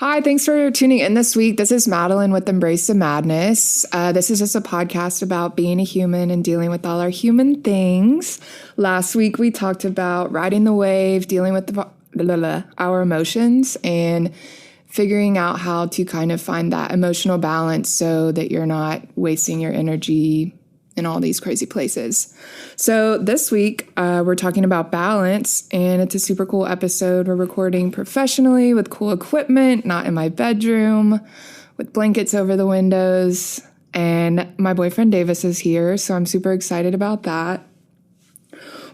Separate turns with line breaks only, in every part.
Hi, thanks for tuning in this week. This is Madeline with Embrace the Madness. This is just a podcast about being a human and dealing with all our human things. Last week, we talked about riding the wave, dealing with our emotions, and figuring out how to kind of find that emotional balance so that you're not wasting your energy in all these crazy places. So this week, we're talking about balance, and it's a super cool episode. We're recording professionally with cool equipment, not in my bedroom, with blankets over the windows. And my boyfriend Davis is here, so I'm super excited about that.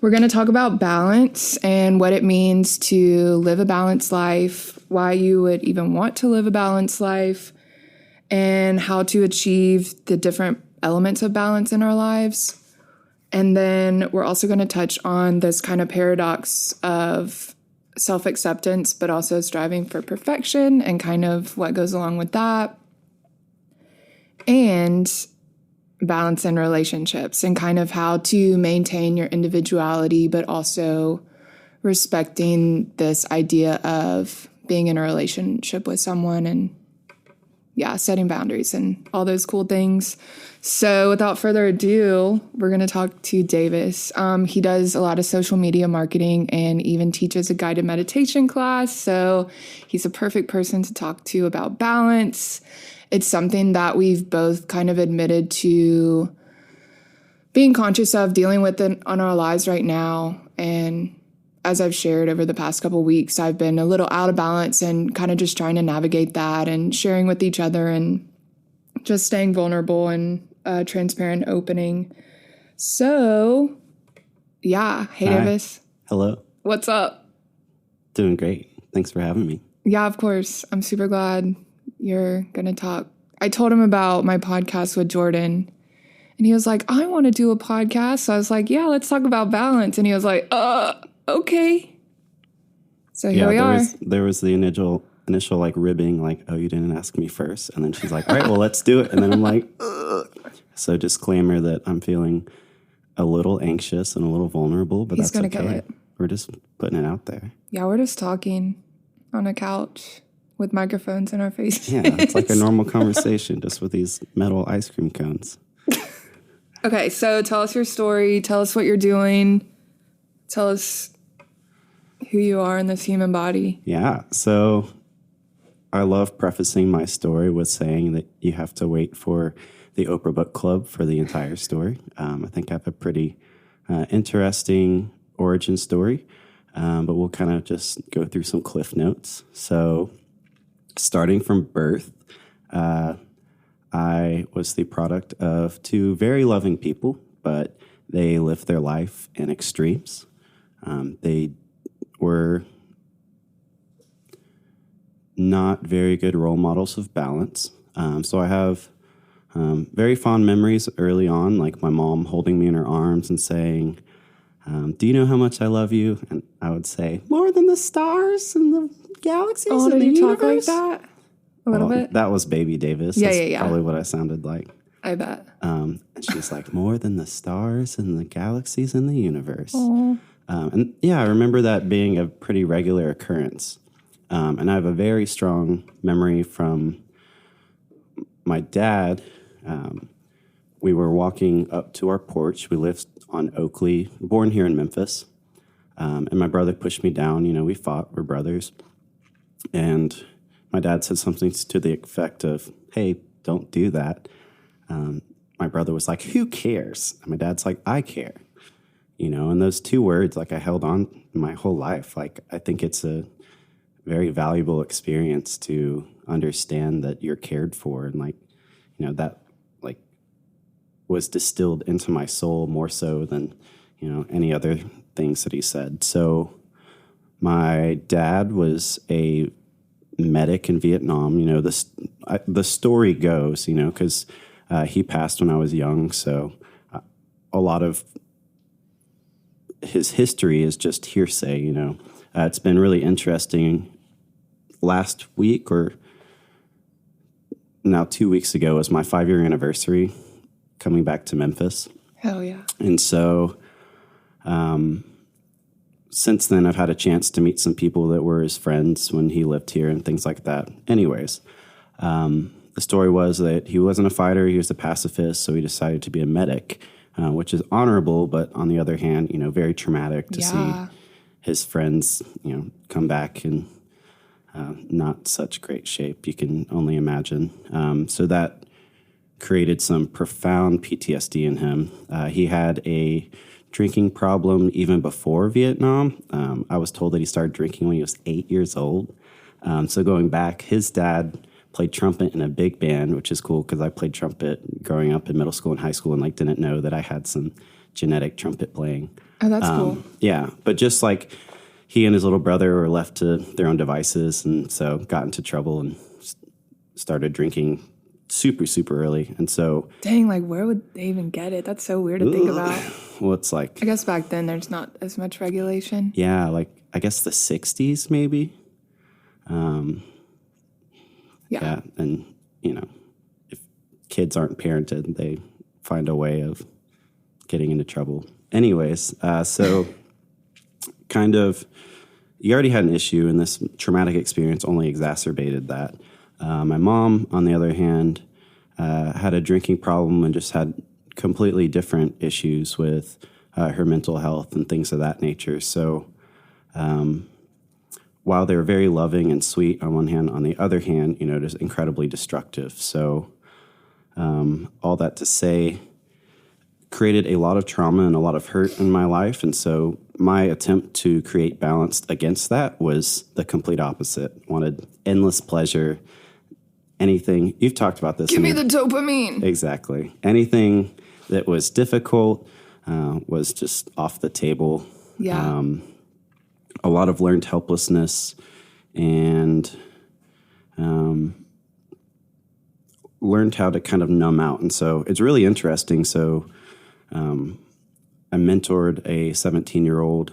We're going to talk about balance and what it means to live a balanced life, why you would even want to live a balanced life, and how to achieve the different elements of balance in our lives. And then we're also going to touch on this kind of paradox of self-acceptance, but also striving for perfection and kind of what goes along with that. And balance in relationships and kind of how to maintain your individuality, but also respecting this idea of being in a relationship with someone and setting boundaries and all those cool things. So without further ado, we're going to talk to Davis. He does a lot of social media marketing and even teaches a guided meditation class. So he's a perfect person to talk to about balance. It's something that we've both kind of admitted to being conscious of dealing with it on our lives right now. And as I've shared over the past couple of weeks, I've been a little out of balance and kind of just trying to navigate that and sharing with each other and just staying vulnerable and transparent, opening. So, yeah. Hey,
Hi.
Davis.
Hello.
What's up?
Doing great. Thanks for having me.
Yeah, of course. I'm super glad you're going to talk. I told him about my podcast with Jordan, and he was like, I want to do a podcast. So I was like, yeah, let's talk about balance. And he was like, okay. So here we are.
There was the initial like ribbing, like, oh, you didn't ask me first. And then she's like, all right, well, let's do it. And then I'm like, ugh. So disclaimer that I'm feeling a little anxious and a little vulnerable, but
He's
that's
gonna
okay.
kill it.
We're just putting it out there.
Yeah, we're just talking on a couch with microphones in our faces.
Yeah, it's like a normal conversation, just with these metal ice cream cones.
Okay, so tell us your story. Tell us what you're doing. Tell us who you are in this human body.
Yeah, so I love prefacing my story with saying that you have to wait for the Oprah Book Club for the entire story. I think I have a pretty interesting origin story, but we'll kind of just go through some cliff notes. So starting from birth, I was the product of two very loving people, but they lived their life in extremes. They were not very good role models of balance. So I have very fond memories early on, like my mom holding me in her arms and saying, do you know how much I love you? And I would say, more than the stars and the galaxies and the universe.
Talk like that? A little bit?
That was Baby Davis. That's probably what I sounded like.
I bet.
And she's like, more than the stars and the galaxies and the universe. And yeah, I remember that being a pretty regular occurrence. And I have a very strong memory from my dad. We were walking up to our porch. We lived on Oakley, born here in Memphis. And my brother pushed me down. You know, we fought. We're brothers. And my dad said something to the effect of, hey, don't do that. My brother was like, who cares? And my dad's like, I care. You know, and those two words, like, I held on my whole life. Like, I think it's a very valuable experience to understand that you're cared for. And, like, you know, that, like, was distilled into my soul more so than, you know, any other things that he said. So my dad was a medic in Vietnam. You know, the story goes, you know, because he passed when I was young. So a lot of his history is just hearsay, you know. It's been really interesting. Last week, or now 2 weeks ago, was my 5-year anniversary coming back to Memphis.
Hell yeah.
And so since then, I've had a chance to meet some people that were his friends when he lived here and things like that. Anyways, the story was that he wasn't a fighter. He was a pacifist. So he decided to be a medic, which is honorable. But on the other hand, very traumatic to see his friends, come back in not such great shape. You can only imagine. So that created some profound PTSD in him. He had a drinking problem even before Vietnam. I was told that he started drinking when he was 8 years old. So going back, his dad played trumpet in a big band, which is cool because I played trumpet growing up in middle school and high school and didn't know that I had some genetic trumpet playing.
Oh, that's cool.
Yeah, but just he and his little brother were left to their own devices, and so got into trouble and started drinking super, super early. And so...
Dang, where would they even get it? That's so weird to think about.
Well, it's I
guess back then there's not as much regulation.
Yeah, I guess the 60s maybe. Yeah, and, if kids aren't parented, they find a way of getting into trouble. Anyways, so you already had an issue, and this traumatic experience only exacerbated that. My mom, on the other hand, had a drinking problem and just had completely different issues with her mental health and things of that nature. So while they were very loving and sweet on one hand, on the other hand, just incredibly destructive. So all that to say, created a lot of trauma and a lot of hurt in my life. And so my attempt to create balance against that was the complete opposite. Wanted endless pleasure, anything. You've talked about this.
Give me the dopamine.
Exactly. Anything that was difficult was just off the table.
Yeah.
A lot of learned helplessness and learned how to kind of numb out. And so it's really interesting. So I mentored a 17-year-old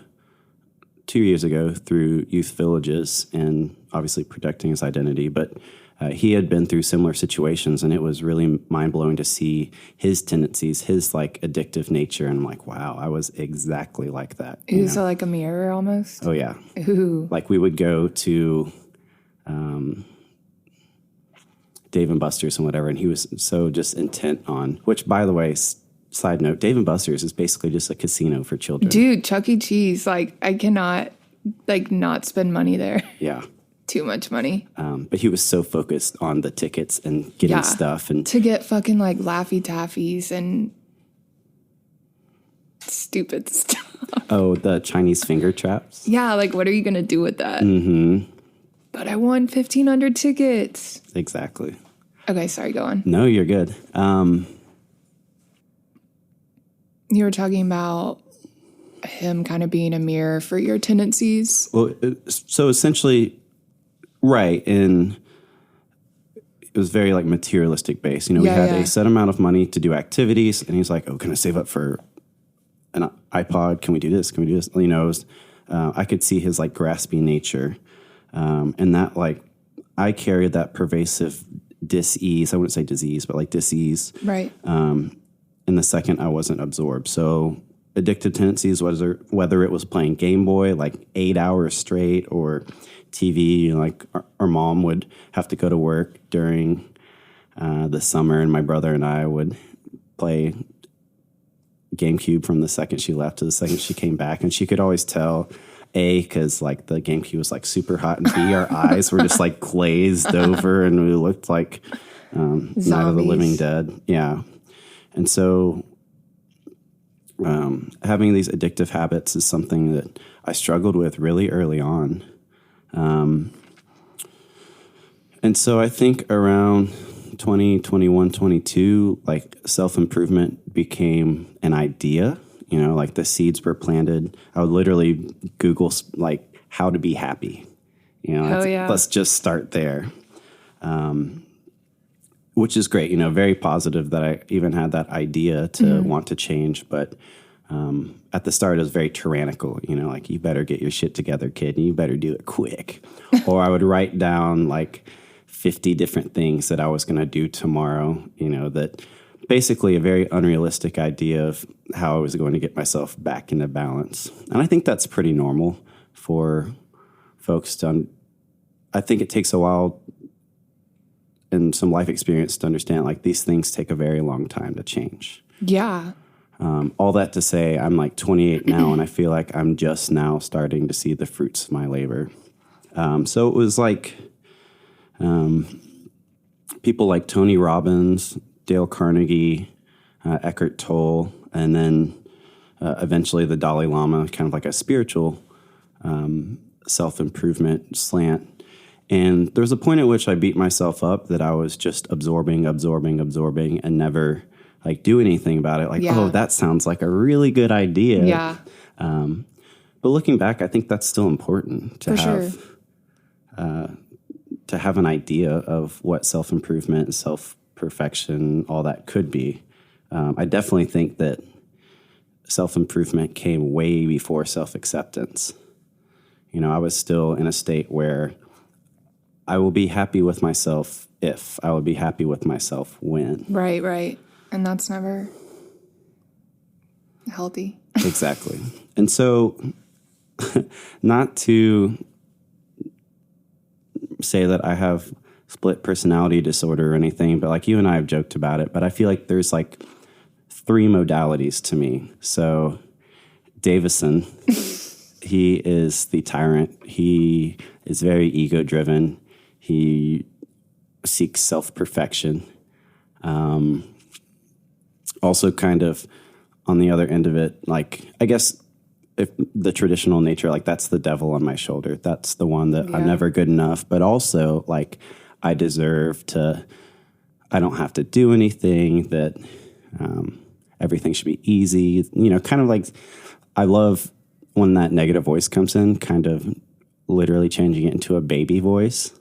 2 years ago through youth villages and obviously protecting his identity. But he had been through similar situations, and it was really mind-blowing to see his tendencies, his addictive nature. And I'm like, wow, I was exactly like that.
Ooh, so like a mirror almost?
Oh, yeah.
Ooh.
We would go to Dave & Buster's and whatever, and he was so just intent on, which, by the way, side note, Dave & Buster's is basically just a casino for children.
Dude, Chuck E. Cheese, I cannot, not spend money there.
Yeah.
Too much money.
But he was so focused on the tickets and getting stuff. And
to get fucking Laffy Taffies and stupid stuff.
Oh, the Chinese finger traps?
Yeah, what are you going to do with that?
Mm-hmm.
But I won 1,500 tickets.
Exactly.
Okay, sorry, go on.
No, you're good.
You were talking about him kind of being a mirror for your tendencies.
Well, so essentially... Right, and it was very materialistic based. We had a set amount of money to do activities, and he's like, "Oh, can I save up for an iPod? Can we do this? Can we do this?" It was, I could see his grasping nature, and that I carried that pervasive dis-ease. I wouldn't say disease, but dis-ease.
Right.
In the second I wasn't absorbed, so addictive tendencies, whether it was playing Game Boy 8 hours straight or TV, our mom would have to go to work during the summer, and my brother and I would play GameCube from the second she left to the second she came back, and she could always tell, A, because the GameCube was super hot, and B, our eyes were just glazed over, and we looked like Night of the Living Dead. Yeah, and so having these addictive habits is something that I struggled with really early on. And so I think around 2021, 22, self-improvement became an idea, the seeds were planted. I would literally Google how to be happy, let's just start there. Which is great, very positive that I even had that idea to want to change. But at the start, it was very tyrannical, you better get your shit together, kid, and you better do it quick. Or I would write down 50 different things that I was going to do tomorrow, that basically a very unrealistic idea of how I was going to get myself back into balance. And I think that's pretty normal for folks to, I think it takes a while and some life experience to understand, like, these things take a very long time to change.
Yeah.
All that to say, I'm like 28 now, and I feel like I'm just now starting to see the fruits of my labor. So it was like people like Tony Robbins, Dale Carnegie, Eckhart Tolle, and then eventually the Dalai Lama, kind of like a spiritual self-improvement slant. And there was a point at which I beat myself up that I was just absorbing, and never like do anything about it. Like, oh, that sounds like a really good idea.
Yeah.
But looking back, I think that's still important to have an idea of what self-improvement, self-perfection, all that could be. I definitely think that self-improvement came way before self-acceptance. You know, I was still in a state where I will be happy with myself if, I will be happy with myself when.
Right. And that's never healthy.
Exactly. And so, not to say that I have split personality disorder or anything, but like you and I have joked about it, but I feel like there's like 3 modalities to me. So Davison, he is the tyrant. He is very ego-driven. He seeks self-perfection. Also kind of on the other end of it, like, I guess if the traditional nature, like, that's the devil on my shoulder. That's the one that I'm never good enough, but also like I deserve to, I don't have to do anything, that everything should be easy. You know, kind of like, I love when that negative voice comes in, kind of literally changing it into a baby voice.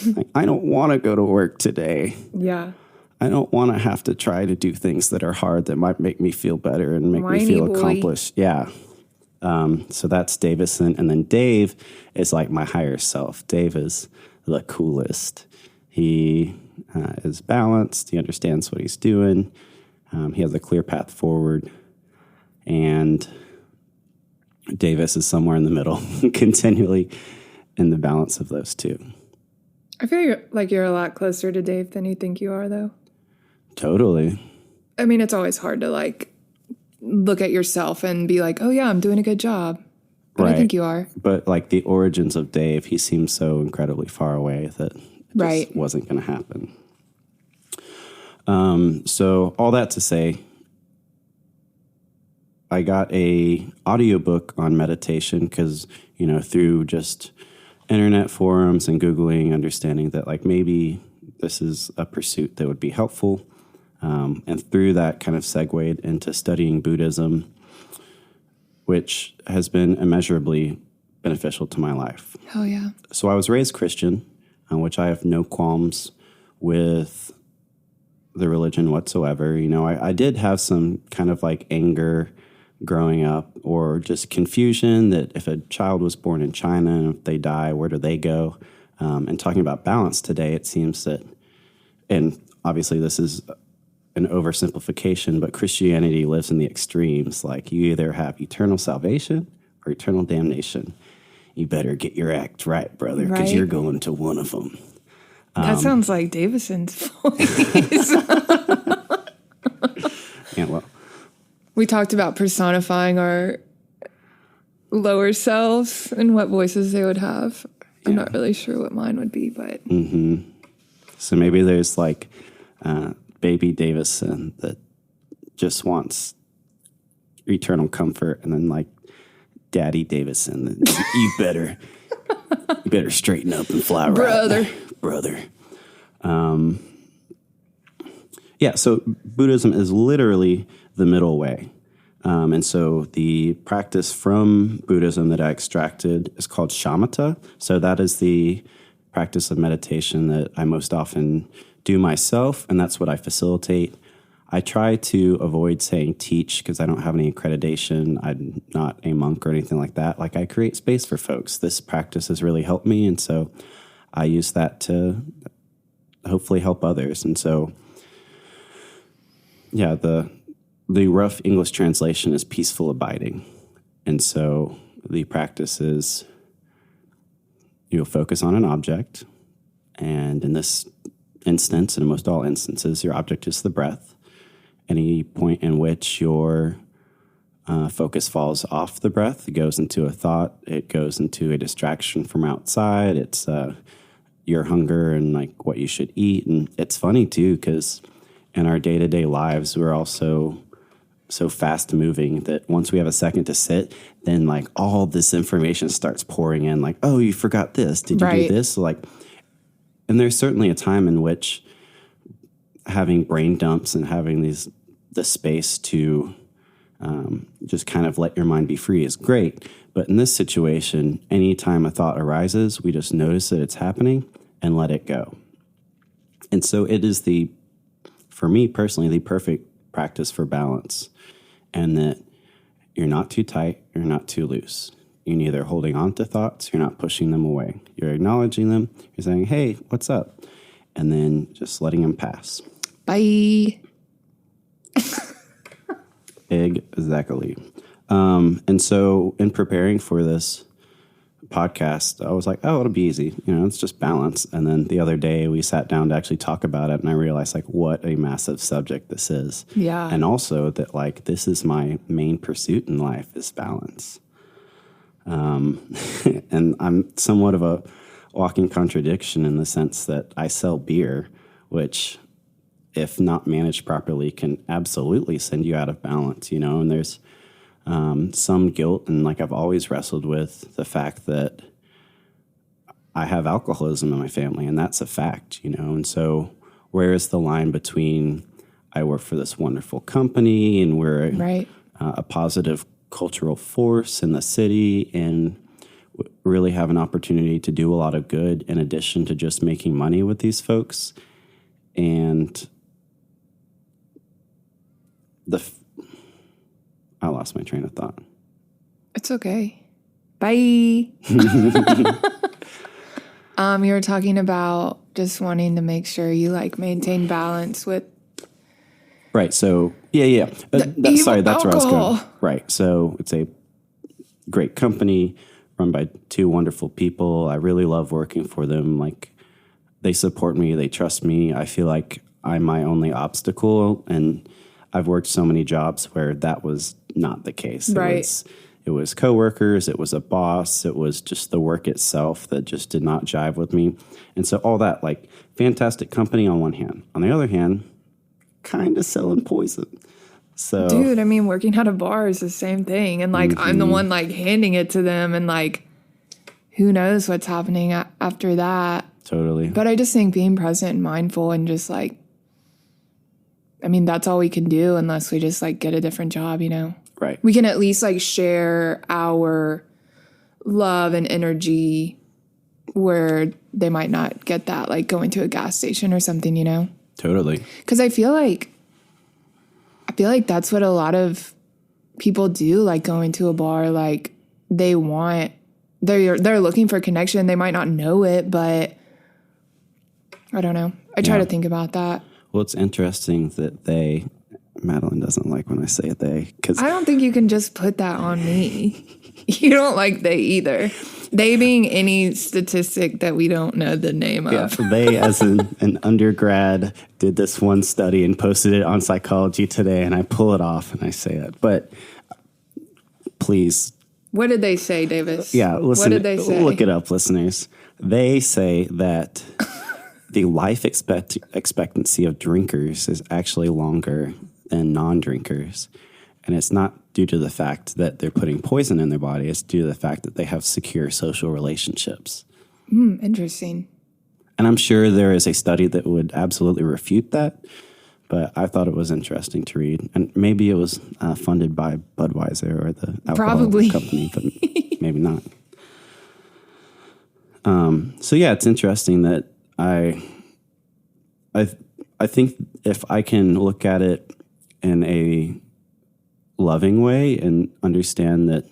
Like, I don't want to go to work today.
Yeah.
I don't want to have to try to do things that are hard that might make me feel better and make me feel accomplished. Yeah. So that's Davison. And then Dave is like my higher self. Dave is the coolest. He is balanced. He understands what he's doing. He has a clear path forward. And Davis is somewhere in the middle, continually in the balance of those two.
I feel like you're a lot closer to Dave than you think you are, though.
Totally.
I mean, it's always hard to like look at yourself and be like, oh yeah, I'm doing a good job. But
right.
I think you are.
But like the origins of Dave, he seems so incredibly far away that it just wasn't going to happen. So all that to say, I got a audiobook on meditation because, you know, through just internet forums and Googling, understanding that like maybe this is a pursuit that would be helpful. And through that kind of segued into studying Buddhism, which has been immeasurably beneficial to my life.
Oh, yeah.
So I was raised Christian, which I have no qualms with the religion whatsoever. You know, I did have some kind of like anger growing up, or just confusion that if a child was born in China and if they die, where do they go? And talking about balance today, it seems that, and obviously this is an oversimplification, but Christianity lives in the extremes. Like, you either have eternal salvation or eternal damnation. You better get your act right, brother, because you're going to one of them.
That sounds like Davison's voice.
Yeah, well,
we talked about personifying our lower selves and what voices they would have. I'm not really sure what mine would be, but...
Mm-hmm. So maybe there's like baby Davison that just wants eternal comfort, and then like daddy Davison that you better straighten up and fly right, brother. Yeah, so Buddhism is literally the middle way. And so the practice from Buddhism that I extracted is called shamatha. So that is the practice of meditation that I most often do myself, and that's what I facilitate. I try to avoid saying teach because I don't have any accreditation. I'm not a monk or anything like that. Like, I create space for folks. This practice has really helped me, and so I use that to hopefully help others. And so yeah, the rough English translation is peaceful abiding. And so the practice is you'll focus on an object. And in this instance, and in most all instances, your object is the breath. Any point in which your focus falls off the breath, it goes into a thought, it goes into a distraction from outside. It's your hunger and like what you should eat. And it's funny too, because in our day-to-day lives, we're also so fast moving that once we have a second to sit, then like all this information starts pouring in, like, oh, you forgot this. Did you do this? So, like, and there's certainly a time in which having brain dumps and having the space to just kind of let your mind be free is great. But in this situation, anytime a thought arises, we just notice that it's happening and let it go. And so it is for me personally, the perfect practice for balance. And that you're not too tight, you're not too loose. You're neither holding on to thoughts, you're not pushing them away. You're acknowledging them, you're saying, hey, what's up? And then just letting them pass.
Bye.
Exactly. And so in preparing for this podcast, I was like, oh, it'll be easy. It's just balance. And then the other day we sat down to actually talk about it, and I realized like what a massive subject this is.
Yeah.
And also that like this is my main pursuit in life is balance. And I'm somewhat of a walking contradiction in the sense that I sell beer, which if not managed properly can absolutely send you out of balance, and there's some guilt, and like I've always wrestled with the fact that I have alcoholism in my family, and that's a fact, and so where is the line between I work for this wonderful company and we're a positive cultural force in the city and really have an opportunity to do a lot of good in addition to just making money with these folks, and I lost my train of thought.
It's okay. Bye. You were talking about just wanting to make sure you like maintain balance with.
Right. So yeah. Sorry, that's where I was going. Right. So it's a great company run by two wonderful people. I really love working for them. Like they support me. They trust me. I feel like I'm my only obstacle, and I've worked so many jobs where that was not the case.
Right.
It was coworkers, it was a boss, it was just the work itself that just did not jive with me. And so all that, like, fantastic company on one hand. On the other hand, kind of selling poison. So,
dude, I mean, working at a bar is the same thing. And, like, I'm the one, like, handing it to them. And, like, who knows what's happening after that.
Totally.
But I just think being present and mindful and just, like, I mean, that's all we can do unless we just, like, get a different job,
Right.
We can at least, like, share our love and energy where they might not get that, like, going to a gas station or something,
Totally.
Because I feel like that's what a lot of people do, like, going to a bar. Like, they're looking for connection. They might not know it, but I don't know. I try to think about that.
Well, it's interesting that Madeline doesn't like when I say they. Cause
I don't think you can just put that on me. You don't like they either. They being any statistic that we don't know the name of.
Yeah, they, as an undergrad, did this one study and posted it on Psychology Today, and I pull it off and I say it. But please.
What did they say, Davis?
Yeah, listen.
What did they say?
Look it up, listeners. They say that the life expectancy of drinkers is actually longer than non-drinkers. And it's not due to the fact that they're putting poison in their body. It's due to the fact that they have secure social relationships.
Interesting.
And I'm sure there is a study that would absolutely refute that. But I thought it was interesting to read. And maybe it was funded by Budweiser or the alcohol company, but maybe not. So yeah, it's interesting that I think if I can look at it in a loving way and understand that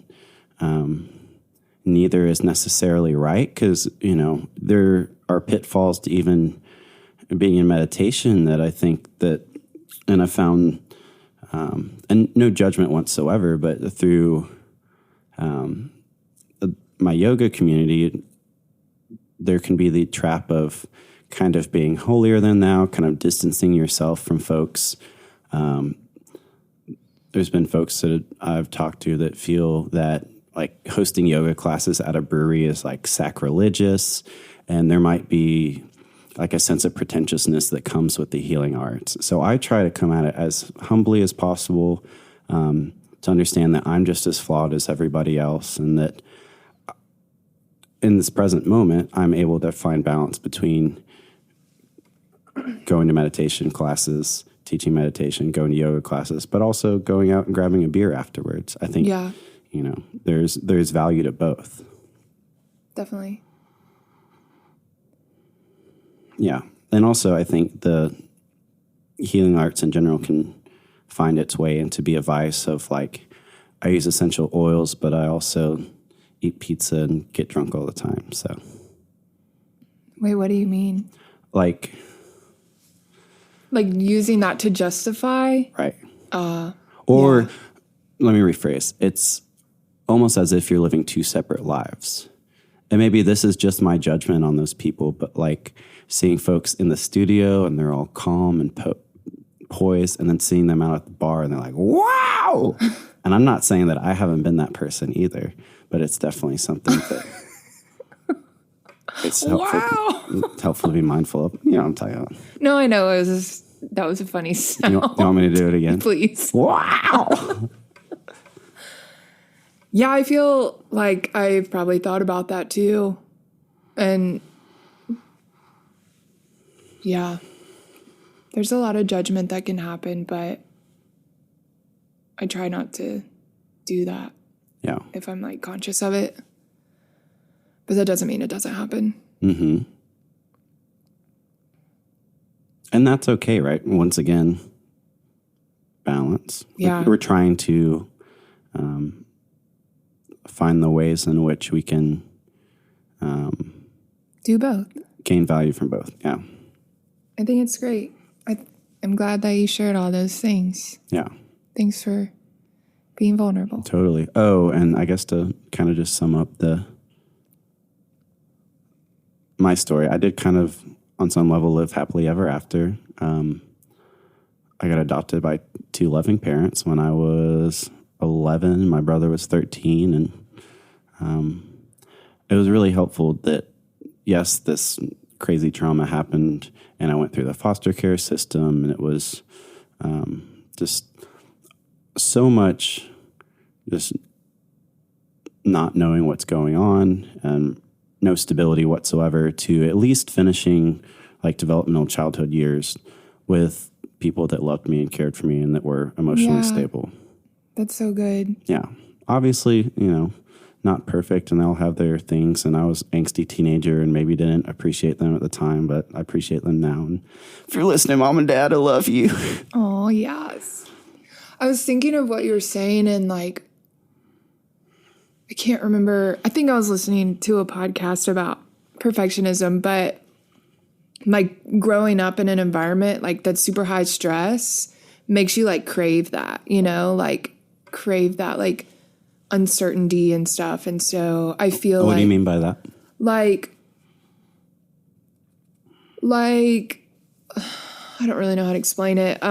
neither is necessarily right, because, there are pitfalls to even being in meditation that I think that, and I found and no judgment whatsoever, but through my yoga community, there can be the trap of kind of being holier than thou, kind of distancing yourself from folks. There's been folks that I've talked to that feel that like hosting yoga classes at a brewery is like sacrilegious, and there might be like a sense of pretentiousness that comes with the healing arts. So I try to come at it as humbly as possible, to understand that I'm just as flawed as everybody else, and that in this present moment, I'm able to find balance between going to meditation classes, teaching meditation, going to yoga classes, but also going out and grabbing a beer afterwards. I think, there's value to both.
Definitely.
Yeah. And also, I think the healing arts in general can find its way into be a vice of like, I use essential oils, but I also eat pizza and get drunk all the time. So.
Wait, what do you mean?
Like
using that to justify? Right.
Let me rephrase. It's almost as if you're living two separate lives. And maybe this is just my judgment on those people, but like seeing folks in the studio and they're all calm and poised, and then seeing them out at the bar and they're like, wow! And I'm not saying that I haven't been that person either, but it's definitely something that it's helpful to be mindful of. You know what I'm talking about.
No, I know. That was a funny sound.
You want me to do it again?
Please.
Wow!
Yeah, I feel like I've probably thought about that too. And yeah, there's a lot of judgment that can happen, but I try not to do that.
Yeah.
If I'm like conscious of it. But that doesn't mean it doesn't happen.
Mm-hmm. And that's okay, right? Once again, balance.
Yeah.
We're trying to find the ways in which we can
do both.
Gain value from both. Yeah.
I think it's great. I'm glad that you shared all those things.
Yeah.
Thanks for being vulnerable.
Totally. Oh, and I guess to kind of just sum up my story, I did kind of, on some level, live happily ever after. I got adopted by two loving parents when I was 11. My brother was 13, and it was really helpful that, yes, this crazy trauma happened, and I went through the foster care system, and it was just so much just not knowing what's going on and no stability whatsoever, to at least finishing like developmental childhood years with people that loved me and cared for me and that were emotionally stable.
That's so good.
Yeah. Obviously, not perfect, and they'll have their things, and I was an angsty teenager and maybe didn't appreciate them at the time, but I appreciate them now. And if you're listening, Mom and Dad, I love you.
Oh, yes. I was thinking of what you were saying, and like, I can't remember. I think I was listening to a podcast about perfectionism, but like growing up in an environment like that's super high stress makes you like crave that, like crave that like uncertainty and stuff. And so I feel
What do you mean by that?
Like, I don't really know how to explain it.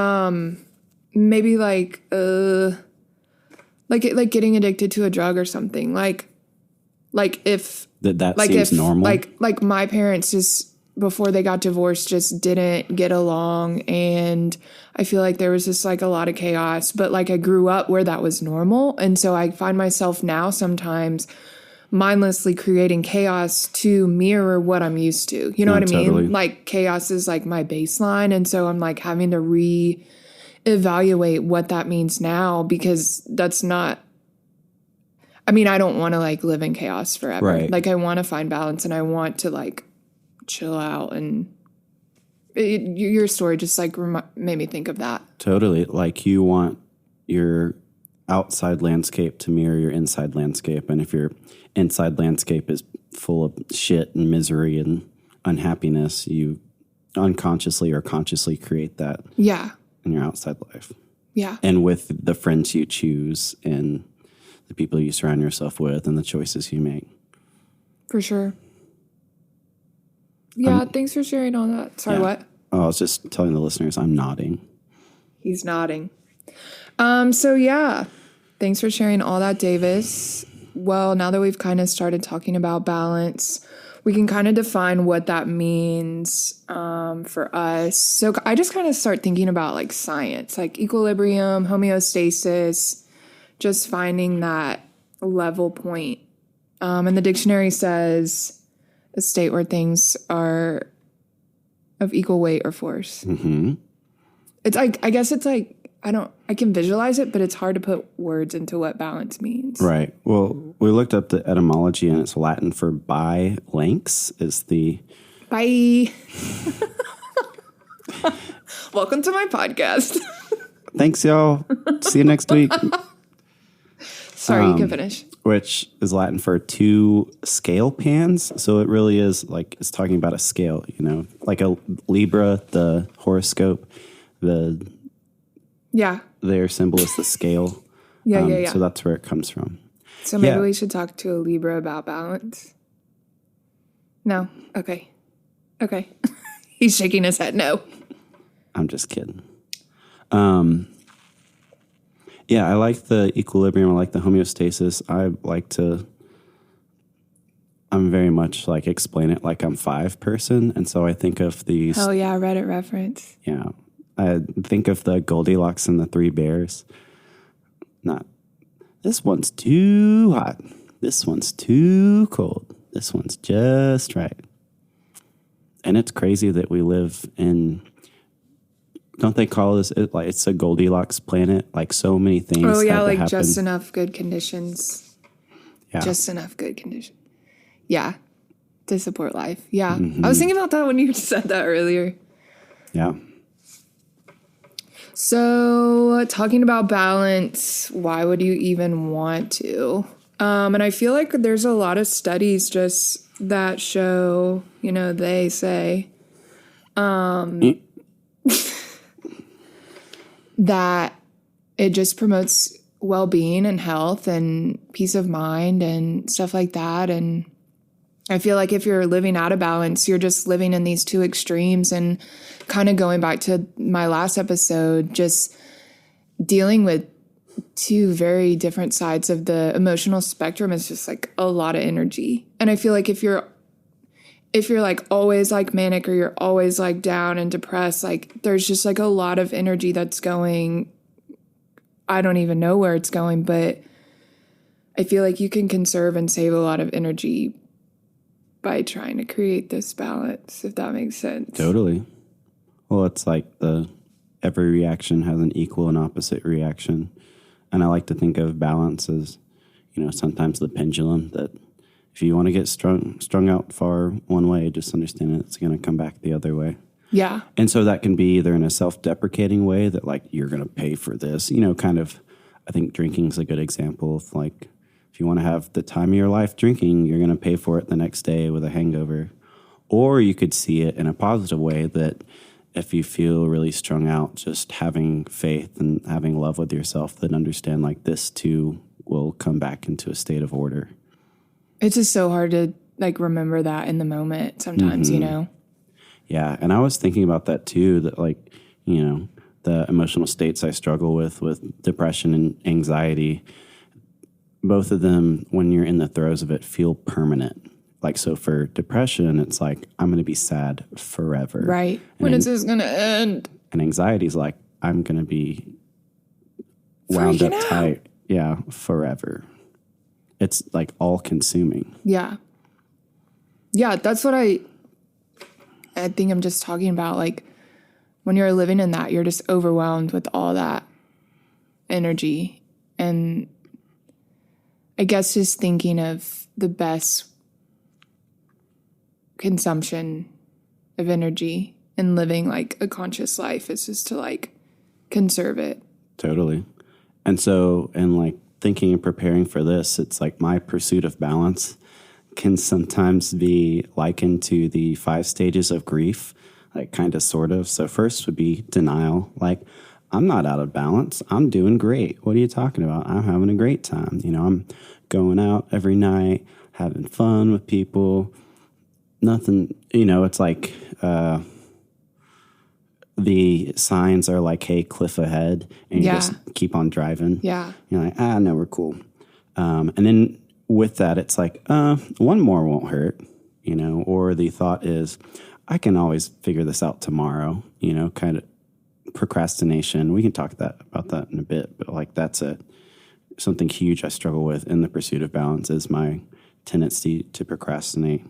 Maybe like getting addicted to a drug or something. Like if
that seems normal.
Like my parents just before they got divorced just didn't get along, and I feel like there was just like a lot of chaos, but like I grew up where that was normal, and so I find myself now sometimes mindlessly creating chaos to mirror what I'm used to. You know what I mean?
Totally.
Like chaos is like my baseline, and so I'm like having to reevaluate what that means now, because that's not, I mean, I don't want to like live in chaos forever.
Right.
Like I want to find balance, and I want to like chill out, and your story just like made me think of that.
Totally. Like you want your outside landscape to mirror your inside landscape. And if your inside landscape is full of shit and misery and unhappiness, you unconsciously or consciously create that in your outside life.
Yeah.
And with the friends you choose and the people you surround yourself with and the choices you make.
For sure. Yeah, thanks for sharing all that. Sorry, what?
Oh, I was just telling the listeners I'm nodding.
He's nodding. So yeah, thanks for sharing all that, Davis. Well, now that we've kind of started talking about balance, we can kind of define what that means for us. So I just kind of start thinking about like science, like equilibrium, homeostasis, just finding that level point. And the dictionary says a state where things are of equal weight or force.
Mm-hmm.
It's like, I guess it's like, I can visualize it, but it's hard to put words into what balance means.
Right. Well, we looked up the etymology and it's Latin for bi lynx is the...
Bye. Welcome to my podcast.
Thanks, y'all. See you next week.
Sorry, you can finish.
Which is Latin for two scale pans. So it really is like, it's talking about a scale, you know, like a Libra, the horoscope, their symbol is the scale.
Yeah.
So that's where it comes from.
So maybe we should talk to a Libra about balance. No? Okay. He's shaking his head no.
I'm just kidding. Yeah, I like the equilibrium. I like the homeostasis. I'm very much like explain it like I'm 5 person. And so I think of these.
Oh, yeah, Reddit reference.
Yeah. I think of the Goldilocks and the 3 bears. Not, this one's too hot. This one's too cold. This one's just right. And it's crazy that we live in, don't they call this, like it's a Goldilocks planet? Like so many things.
Oh, yeah, like just enough good conditions.
Yeah.
Just enough good conditions. Yeah, to support life. Yeah. Mm-hmm. I was thinking about that when you said that earlier.
Yeah.
So, talking about balance, why would you even want to? And I feel like there's a lot of studies just that show, you know, they say that it just promotes well-being and health and peace of mind and stuff like that. And I feel like if you're living out of balance, you're just living in these two extremes. And kind of going back to my last episode, just dealing with two very different sides of the emotional spectrum is just like a lot of energy. And I feel like if you're like always like manic or you're always like down and depressed, like there's just like a lot of energy that's going, I don't even know where it's going, but I feel like you can conserve and save a lot of energy by trying to create this balance, if that makes sense.
Totally. Well, it's like every reaction has an equal and opposite reaction. And I like to think of balance as, you know, sometimes the pendulum that if you want to get strung out far one way, just understand that it's going to come back the other way.
Yeah.
And so that can be either in a self-deprecating way that like, you're going to pay for this, you know, kind of, I think drinking's a good example of like, if you want to have the time of your life drinking, you're going to pay for it the next day with a hangover. Or you could see it in a positive way that if you feel really strung out, just having faith and having love with yourself, then understand like this too will come back into a state of order.
It's just so hard to like remember that in the moment sometimes, you know?
Yeah. And I was thinking about that too, that like, you know, the emotional states I struggle with depression and anxiety, both of them, when you're in the throes of it, feel permanent. Like, so for depression, it's like, I'm going to be sad forever.
Right. When is this going to end?
And anxiety is like, I'm going to be wound up tight. Yeah, forever. It's like all consuming.
Yeah. Yeah, that's what I think I'm just talking about. Like, when you're living in that, you're just overwhelmed with all that energy. And I guess just thinking of the best consumption of energy and living like a conscious life is just to like conserve it.
Totally. And so, and like thinking and preparing for this, it's like my pursuit of balance can sometimes be likened to the 5 stages of grief, like kind of sort of. So first would be denial. Like, I'm not out of balance. I'm doing great. What are you talking about? I'm having a great time. I'm going out every night, having fun with people. Nothing, it's like the signs are like, hey, cliff ahead, and you just keep on driving.
Yeah.
You're like, no, we're cool. And then with that, it's like, one more won't hurt, or the thought is, I can always figure this out tomorrow, kind of procrastination. We can talk about that in a bit, but like that's something huge I struggle with in the pursuit of balance is my tendency to procrastinate.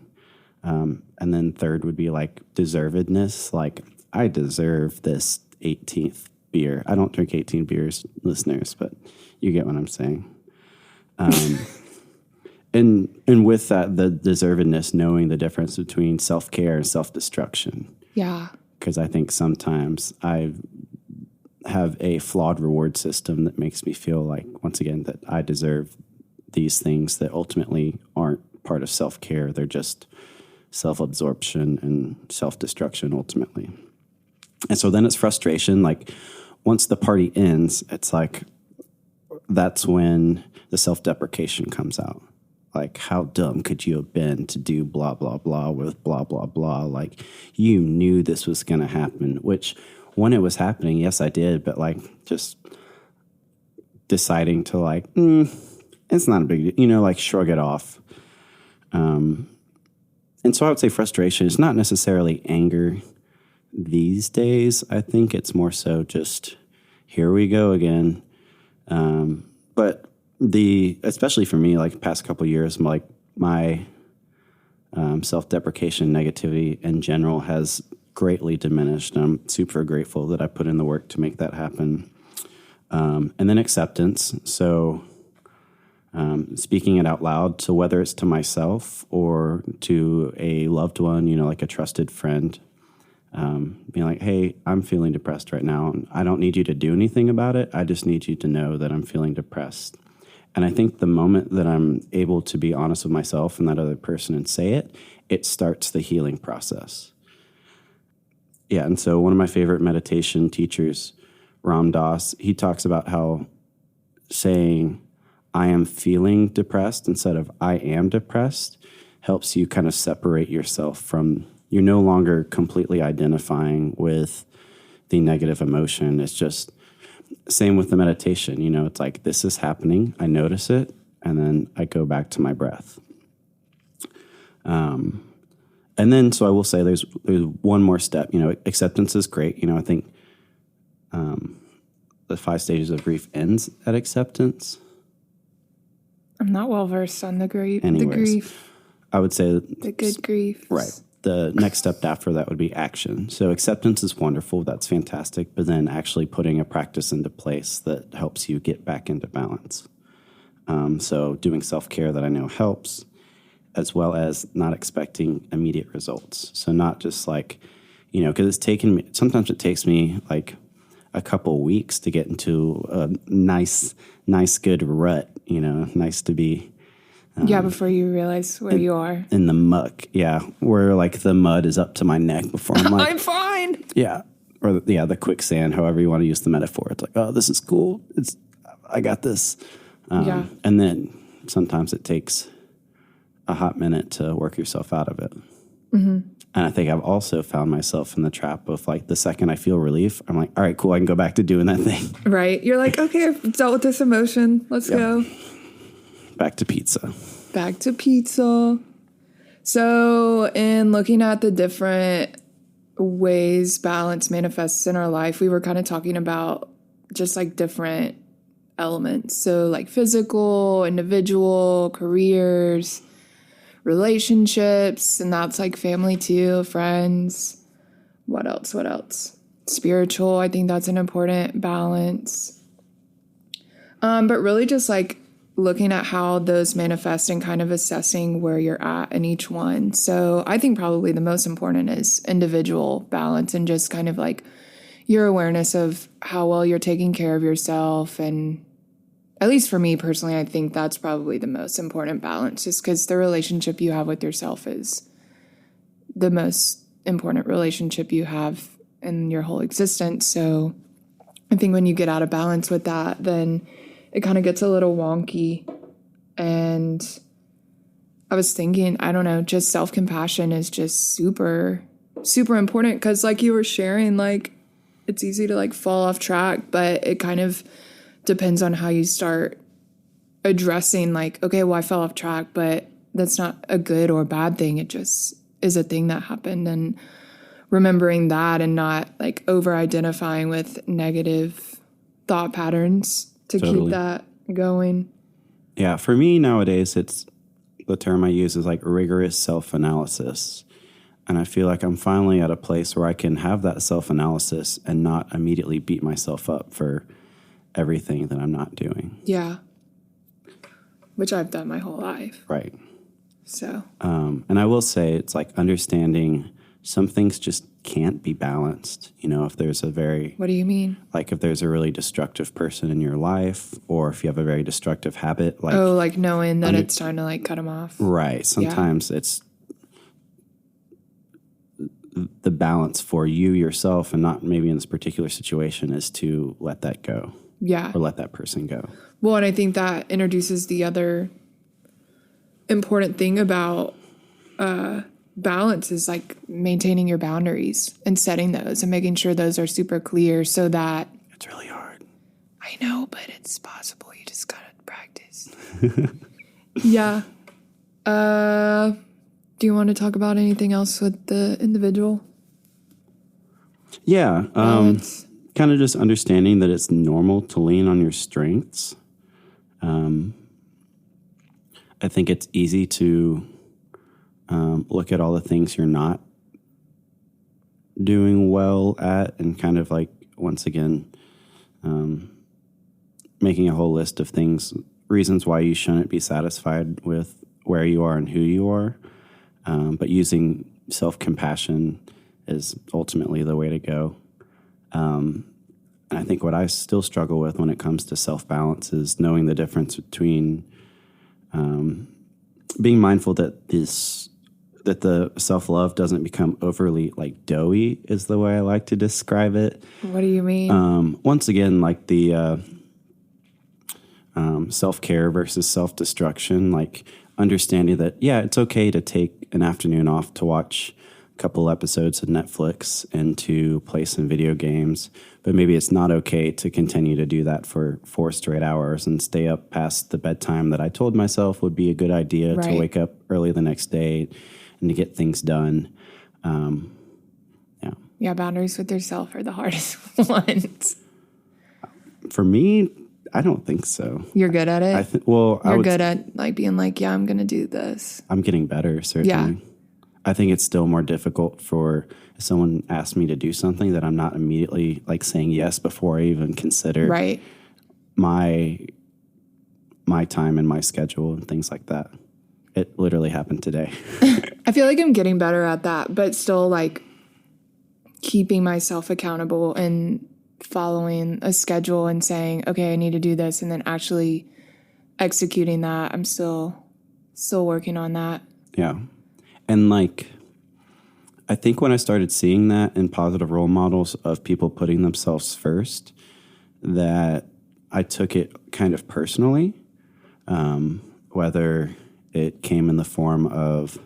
And then third would be like deservedness. Like I deserve this 18th beer. I don't drink 18 beers, listeners, but you get what I'm saying. And with that, the deservedness, knowing the difference between self-care and self-destruction.
Yeah.
Because I think sometimes I have a flawed reward system that makes me feel like, once again, that I deserve these things that ultimately aren't part of self-care. They're just self-absorption and self-destruction ultimately. And so then it's frustration. Like once the party ends, it's like that's when the self-deprecation comes out. Like, how dumb could you have been to do blah, blah, blah with blah, blah, blah? Like, you knew this was going to happen, which when it was happening, yes, I did. But, like, just deciding to, like, it's not a big deal, like, shrug it off. And so I would say frustration is not necessarily anger these days. I think it's more so just, here we go again. But especially for me, like past couple of years, like my self-deprecation, negativity in general has greatly diminished. And I'm super grateful that I put in the work to make that happen. And then acceptance. So speaking it out loud. So whether it's to myself or to a loved one, like a trusted friend, being like, hey, I'm feeling depressed right now. And I don't need you to do anything about it. I just need you to know that I'm feeling depressed. And I think the moment that I'm able to be honest with myself and that other person and say it, it starts the healing process. Yeah, and so one of my favorite meditation teachers, Ram Dass, he talks about how saying, I am feeling depressed instead of I am depressed helps you kind of separate yourself from, you're no longer completely identifying with the negative emotion. It's just, same with the meditation, it's like, this is happening. I notice it. And then I go back to my breath. And then, so I will say there's one more step, acceptance is great. I think, the 5 stages of grief ends at acceptance.
I'm not well versed on the grief.
Anyways,
the grief.
I would say
the good grief.
Right. The next step after that would be action. So acceptance is wonderful. That's fantastic. But then actually putting a practice into place that helps you get back into balance. So doing self-care that I know helps, as well as not expecting immediate results. So not just like, because sometimes it takes me like a couple weeks to get into a nice, good rut, nice to be.
Before you realize where you are.
In the muck, where like the mud is up to my neck before I'm like,
I'm fine.
Yeah. Or the quicksand, however you want to use the metaphor. It's like, oh, this is cool. I got this. And then sometimes it takes a hot minute to work yourself out of it. Mm-hmm. And I think I've also found myself in the trap of like the second I feel relief, I'm like, all right, cool. I can go back to doing that thing.
Right. You're like, okay, I've dealt with this emotion. Let's go.
Back to pizza.
So in looking at the different ways balance manifests in our life, we were kind of talking about just like different elements. So like physical, individual, careers, relationships, and that's like family too, friends. What else? Spiritual, I think that's an important balance. But really just like looking at how those manifest and kind of assessing where you're at in each one. So I think probably the most important is individual balance and just kind of like your awareness of how well you're taking care of yourself. And at least for me personally, I think that's probably the most important balance, just because the relationship you have with yourself is the most important relationship you have in your whole existence. So I think when you get out of balance with that, then it kind of gets a little wonky. And I was thinking, I don't know, just self-compassion is just super, super important because like you were sharing, like it's easy to like fall off track, but it kind of depends on how you start addressing like, okay, well, I fell off track, but that's not a good or bad thing. It just is a thing that happened. And remembering that and not like over-identifying with negative thought patterns to keep that going.
Yeah, for me nowadays, it's the term I use is like rigorous self-analysis. And I feel like I'm finally at a place where I can have that self-analysis and not immediately beat myself up for everything that I'm not doing.
Yeah. Which I've done my whole life.
Right.
So.
And I will say it's like understanding some things just can't be balanced. You know, if there's a very...
What do you mean?
Like if there's a really destructive person in your life or if you have a very destructive habit. Like,
oh, like knowing that it's time to like cut them off.
Right. Sometimes it's the balance for you yourself and not maybe in this particular situation is to let that go.
Yeah.
Or let that person go.
Well, and I think that introduces the other important thing about balance is like maintaining your boundaries and setting those and making sure those are super clear so that...
It's really hard.
I know, but it's possible. You just gotta practice. Yeah. Do you want to talk about anything else with the individual?
Yeah. Kind of just understanding that it's normal to lean on your strengths. I think it's easy to look at all the things you're not doing well at and kind of like, once again, making a whole list of things, reasons why you shouldn't be satisfied with where you are and who you are. But using self-compassion is ultimately the way to go. And I think what I still struggle with when it comes to self-balance is knowing the difference between being mindful that the self-love doesn't become overly like doughy is the way I like to describe it.
What do you mean?
Once again, like the self-care versus self-destruction, like understanding that, yeah, it's okay to take an afternoon off to watch a couple episodes of Netflix and to play some video games, but maybe it's not okay to continue to do that for 4 straight hours and stay up past the bedtime that I told myself would be a good idea to wake up early the next day and to get things done.
Yeah, boundaries with yourself are the hardest ones.
For me, I don't think so.
You're good at it?
You're
good at like being like, yeah, I'm going to do this.
I'm getting better, certainly. Yeah. I think it's still more difficult for if someone asks me to do something that I'm not immediately like saying yes before I even consider my time and my schedule and things like that. It literally happened today.
I feel like I'm getting better at that, but still like keeping myself accountable and following a schedule and saying, okay, I need to do this, and then actually executing that. I'm still working on that.
Yeah. And like, I think when I started seeing that in positive role models of people putting themselves first, that I took it kind of personally, whether it came in the form of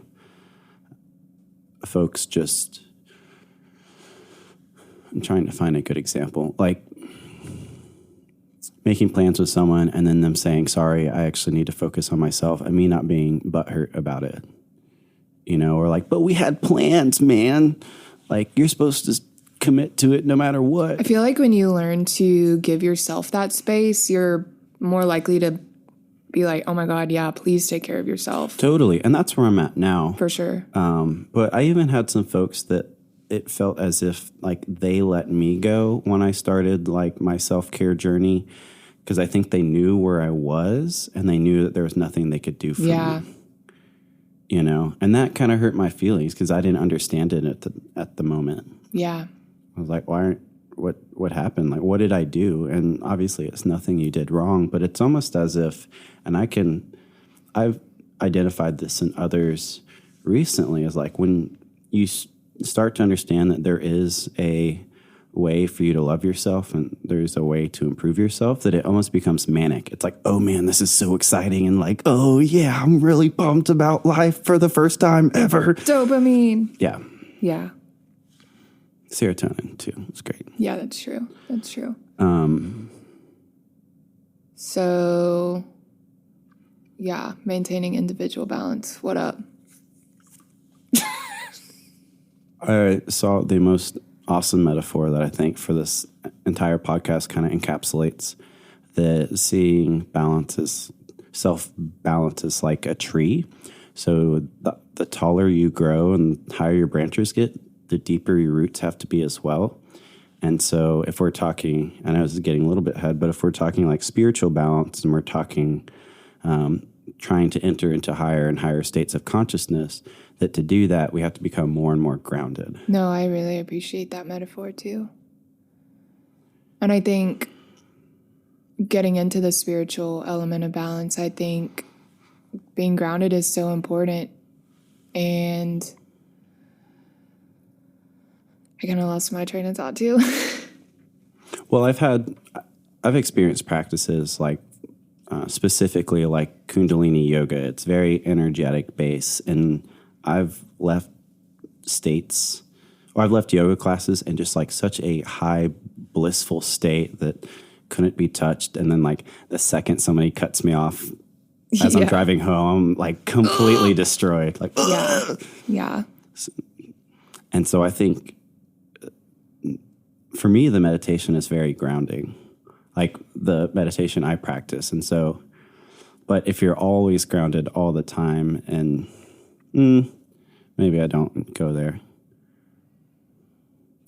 folks just, I'm trying to find a good example, like making plans with someone and then them saying, sorry, I actually need to focus on myself, and me not being butthurt about it. You know, or like, but we had plans, man. Like, you're supposed to commit to it no matter what.
I feel like when you learn to give yourself that space, you're more likely to be like, oh my God, yeah, please take care of yourself.
Totally. And that's where I'm at now.
For sure.
But I even had some folks that it felt as if like they let me go when I started like my self-care journey, because I think they knew where I was and they knew that there was nothing they could do for me. You know, and that kind of hurt my feelings because I didn't understand it at the moment. Yeah. I was like, what happened? Like, what did I do? And obviously it's nothing you did wrong, but it's almost as if, and I've identified this in others recently, as like when you start to understand that there is a way for you to love yourself and there's a way to improve yourself that it almost becomes manic. It's like, oh man, this is so exciting. And like, oh yeah, I'm really pumped about life for the first time ever.
Dopamine.
Yeah.
Yeah.
Serotonin too. It's great.
Yeah, that's true. That's true. So yeah, maintaining individual balance. What up?
I saw the most awesome metaphor that I think for this entire podcast kind of encapsulates that seeing balance is self-balance is like a tree. So the taller you grow and higher your branches get, the deeper your roots have to be as well. And so if we're talking, I know this is getting a little bit ahead, but if we're talking like spiritual balance and we're talking trying to enter into higher and higher states of consciousness, that to do that, we have to become more and more grounded.
No, I really appreciate that metaphor too. And I think getting into the spiritual element of balance, I think being grounded is so important. And I kind of lost my train of thought too.
Well, I've experienced practices like specifically like Kundalini yoga. It's very energetic base, and I've left yoga classes in just like such a high blissful state that couldn't be touched. And then like the second somebody cuts me off as I'm driving home, I'm like completely destroyed. Like,
yeah.
And so I think for me, the meditation is very grounding, like the meditation I practice. And so, but if you're always grounded all the time, and maybe I don't go there.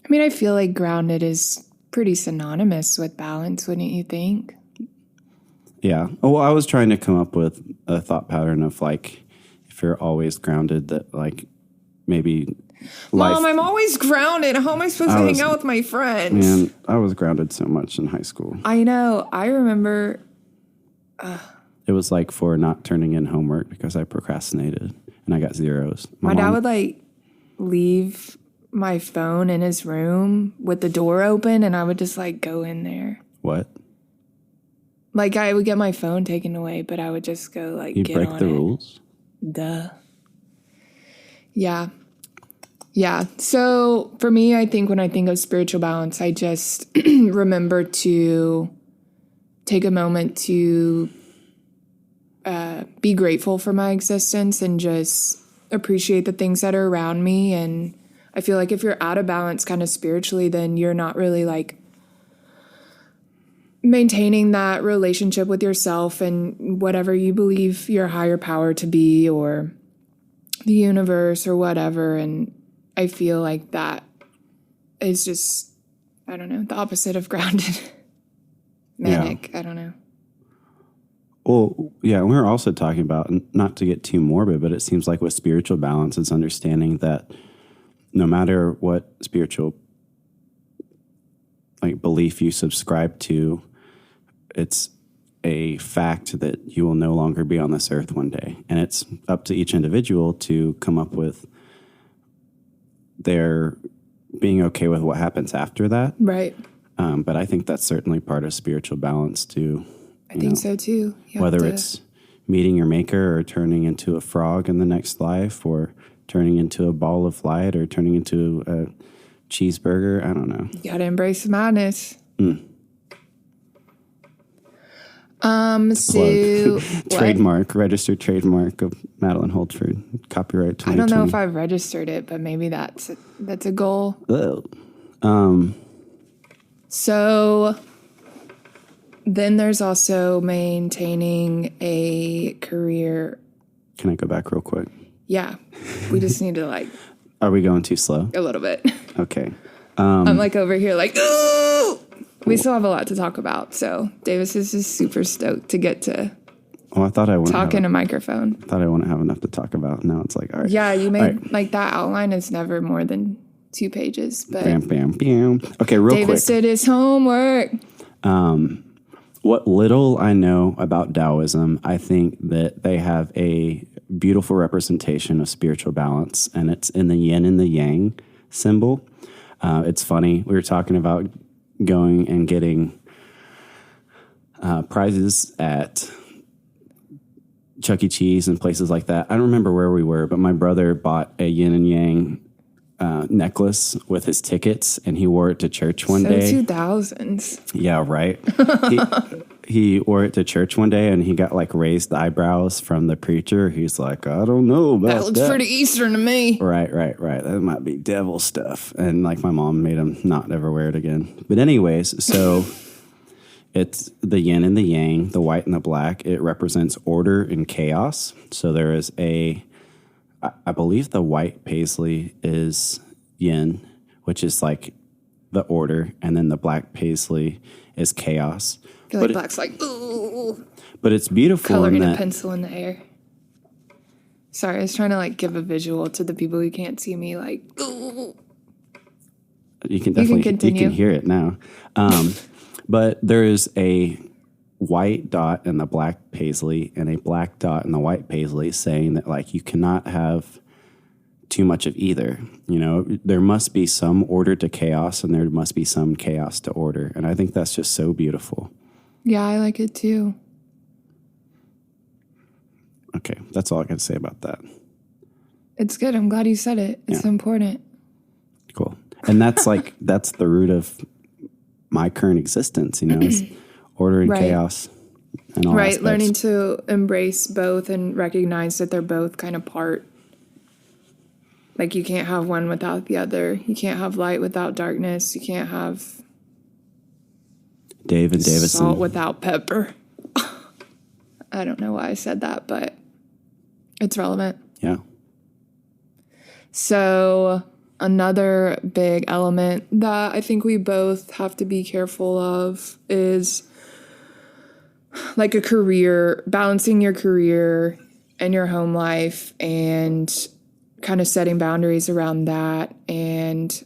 I mean, I feel like grounded is pretty synonymous with balance, wouldn't you think?
Yeah. Oh, well, I was trying to come up with a thought pattern of like, if you're always grounded, that like maybe life.
Mom, I'm always grounded. How am I supposed to hang out with my friends?
Man, I was grounded so much in high school.
I know. I remember.
It was like for not turning in homework because I procrastinated and I got zeros.
My dad would like leave my phone in his room with the door open, and I would just like go in there.
What?
Like I would get my phone taken away, but I would just go like
You
get
break
on
the
it.
rules?
Duh. Yeah. Yeah. So for me, I think when I think of spiritual balance, I just remember to take a moment to be grateful for my existence and just appreciate the things that are around me. And I feel like if you're out of balance kind of spiritually, then you're not really like maintaining that relationship with yourself and whatever you believe your higher power to be, or the universe or whatever. And I feel like that is just, I don't know, the opposite of grounded. Manic. Yeah. I don't know.
Well, yeah, we were also talking about, not to get too morbid, but it seems like with spiritual balance, it's understanding that no matter what spiritual like belief you subscribe to, it's a fact that you will no longer be on this earth one day. And it's up to each individual to come up with their being okay with what happens after that.
Right.
But I think that's certainly part of spiritual balance too.
I think so too.
Whether it's meeting your maker or turning into a frog in the next life, or turning into a ball of light, or turning into a cheeseburger. I don't know.
You gotta embrace the madness. So
trademark, registered trademark of Madeline Holdford, copyright 2020.
I don't know if I've registered it, but maybe that's a goal.
Oh.
So then there's also maintaining a career.
Can I go back real quick?
Yeah, we just need to like.
Are we going too slow?
A little bit.
Okay.
I'm like over here like, ooh! We still have a lot to talk about. So Davis is just super stoked to get to
I thought I wouldn't
talk in a microphone.
I thought I wouldn't have enough to talk about. Now it's like, all right.
Yeah, you made like that outline is never more than 2 pages. But
bam, bam, bam. Okay, real quick.
Davis did his homework.
What little I know about Taoism, I think that they have a beautiful representation of spiritual balance, and it's in the yin and the yang symbol. It's funny. We were talking about going and getting prizes at Chuck E. Cheese and places like that. I don't remember where we were, but my brother bought a yin and yang necklace with his tickets, and he wore it to church one day.
2000s.
Yeah, right. He wore it to church one day, and he got like raised eyebrows from the preacher. He's like, I don't know about that.
That looks pretty Eastern to me.
Right. That might be devil stuff. And like my mom made him not ever wear it again. But anyways, so it's the yin and the yang, the white and the black. It represents order and chaos. So there is I believe the white paisley is yin, which is like the order, and then the black paisley is chaos.
I feel like black's like, ooh.
But it's beautiful.
Coloring a pencil in the air. Sorry, I was trying to like give a visual to the people who can't see me, like, ooh.
You can hear it now. But there is a white dot in the black paisley and a black dot in the white paisley, saying that like you cannot have too much of either. You know, there must be some order to chaos, and there must be some chaos to order. And I think that's just so beautiful.
Yeah, I like it too.
Okay, that's all I can say about that.
It's good. I'm glad you said it. It's important.
Cool. And that's like, that's the root of my current existence, you know, is order and chaos and all aspects.
Learning to embrace both and recognize that they're both kind of part. Like you can't have one without the other. You can't have light without darkness. You can't have
David Davison.
Salt without pepper. I don't know why I said that, but it's relevant.
Yeah.
So another big element that I think we both have to be careful of is like a career, balancing your career and your home life and kind of setting boundaries around that. And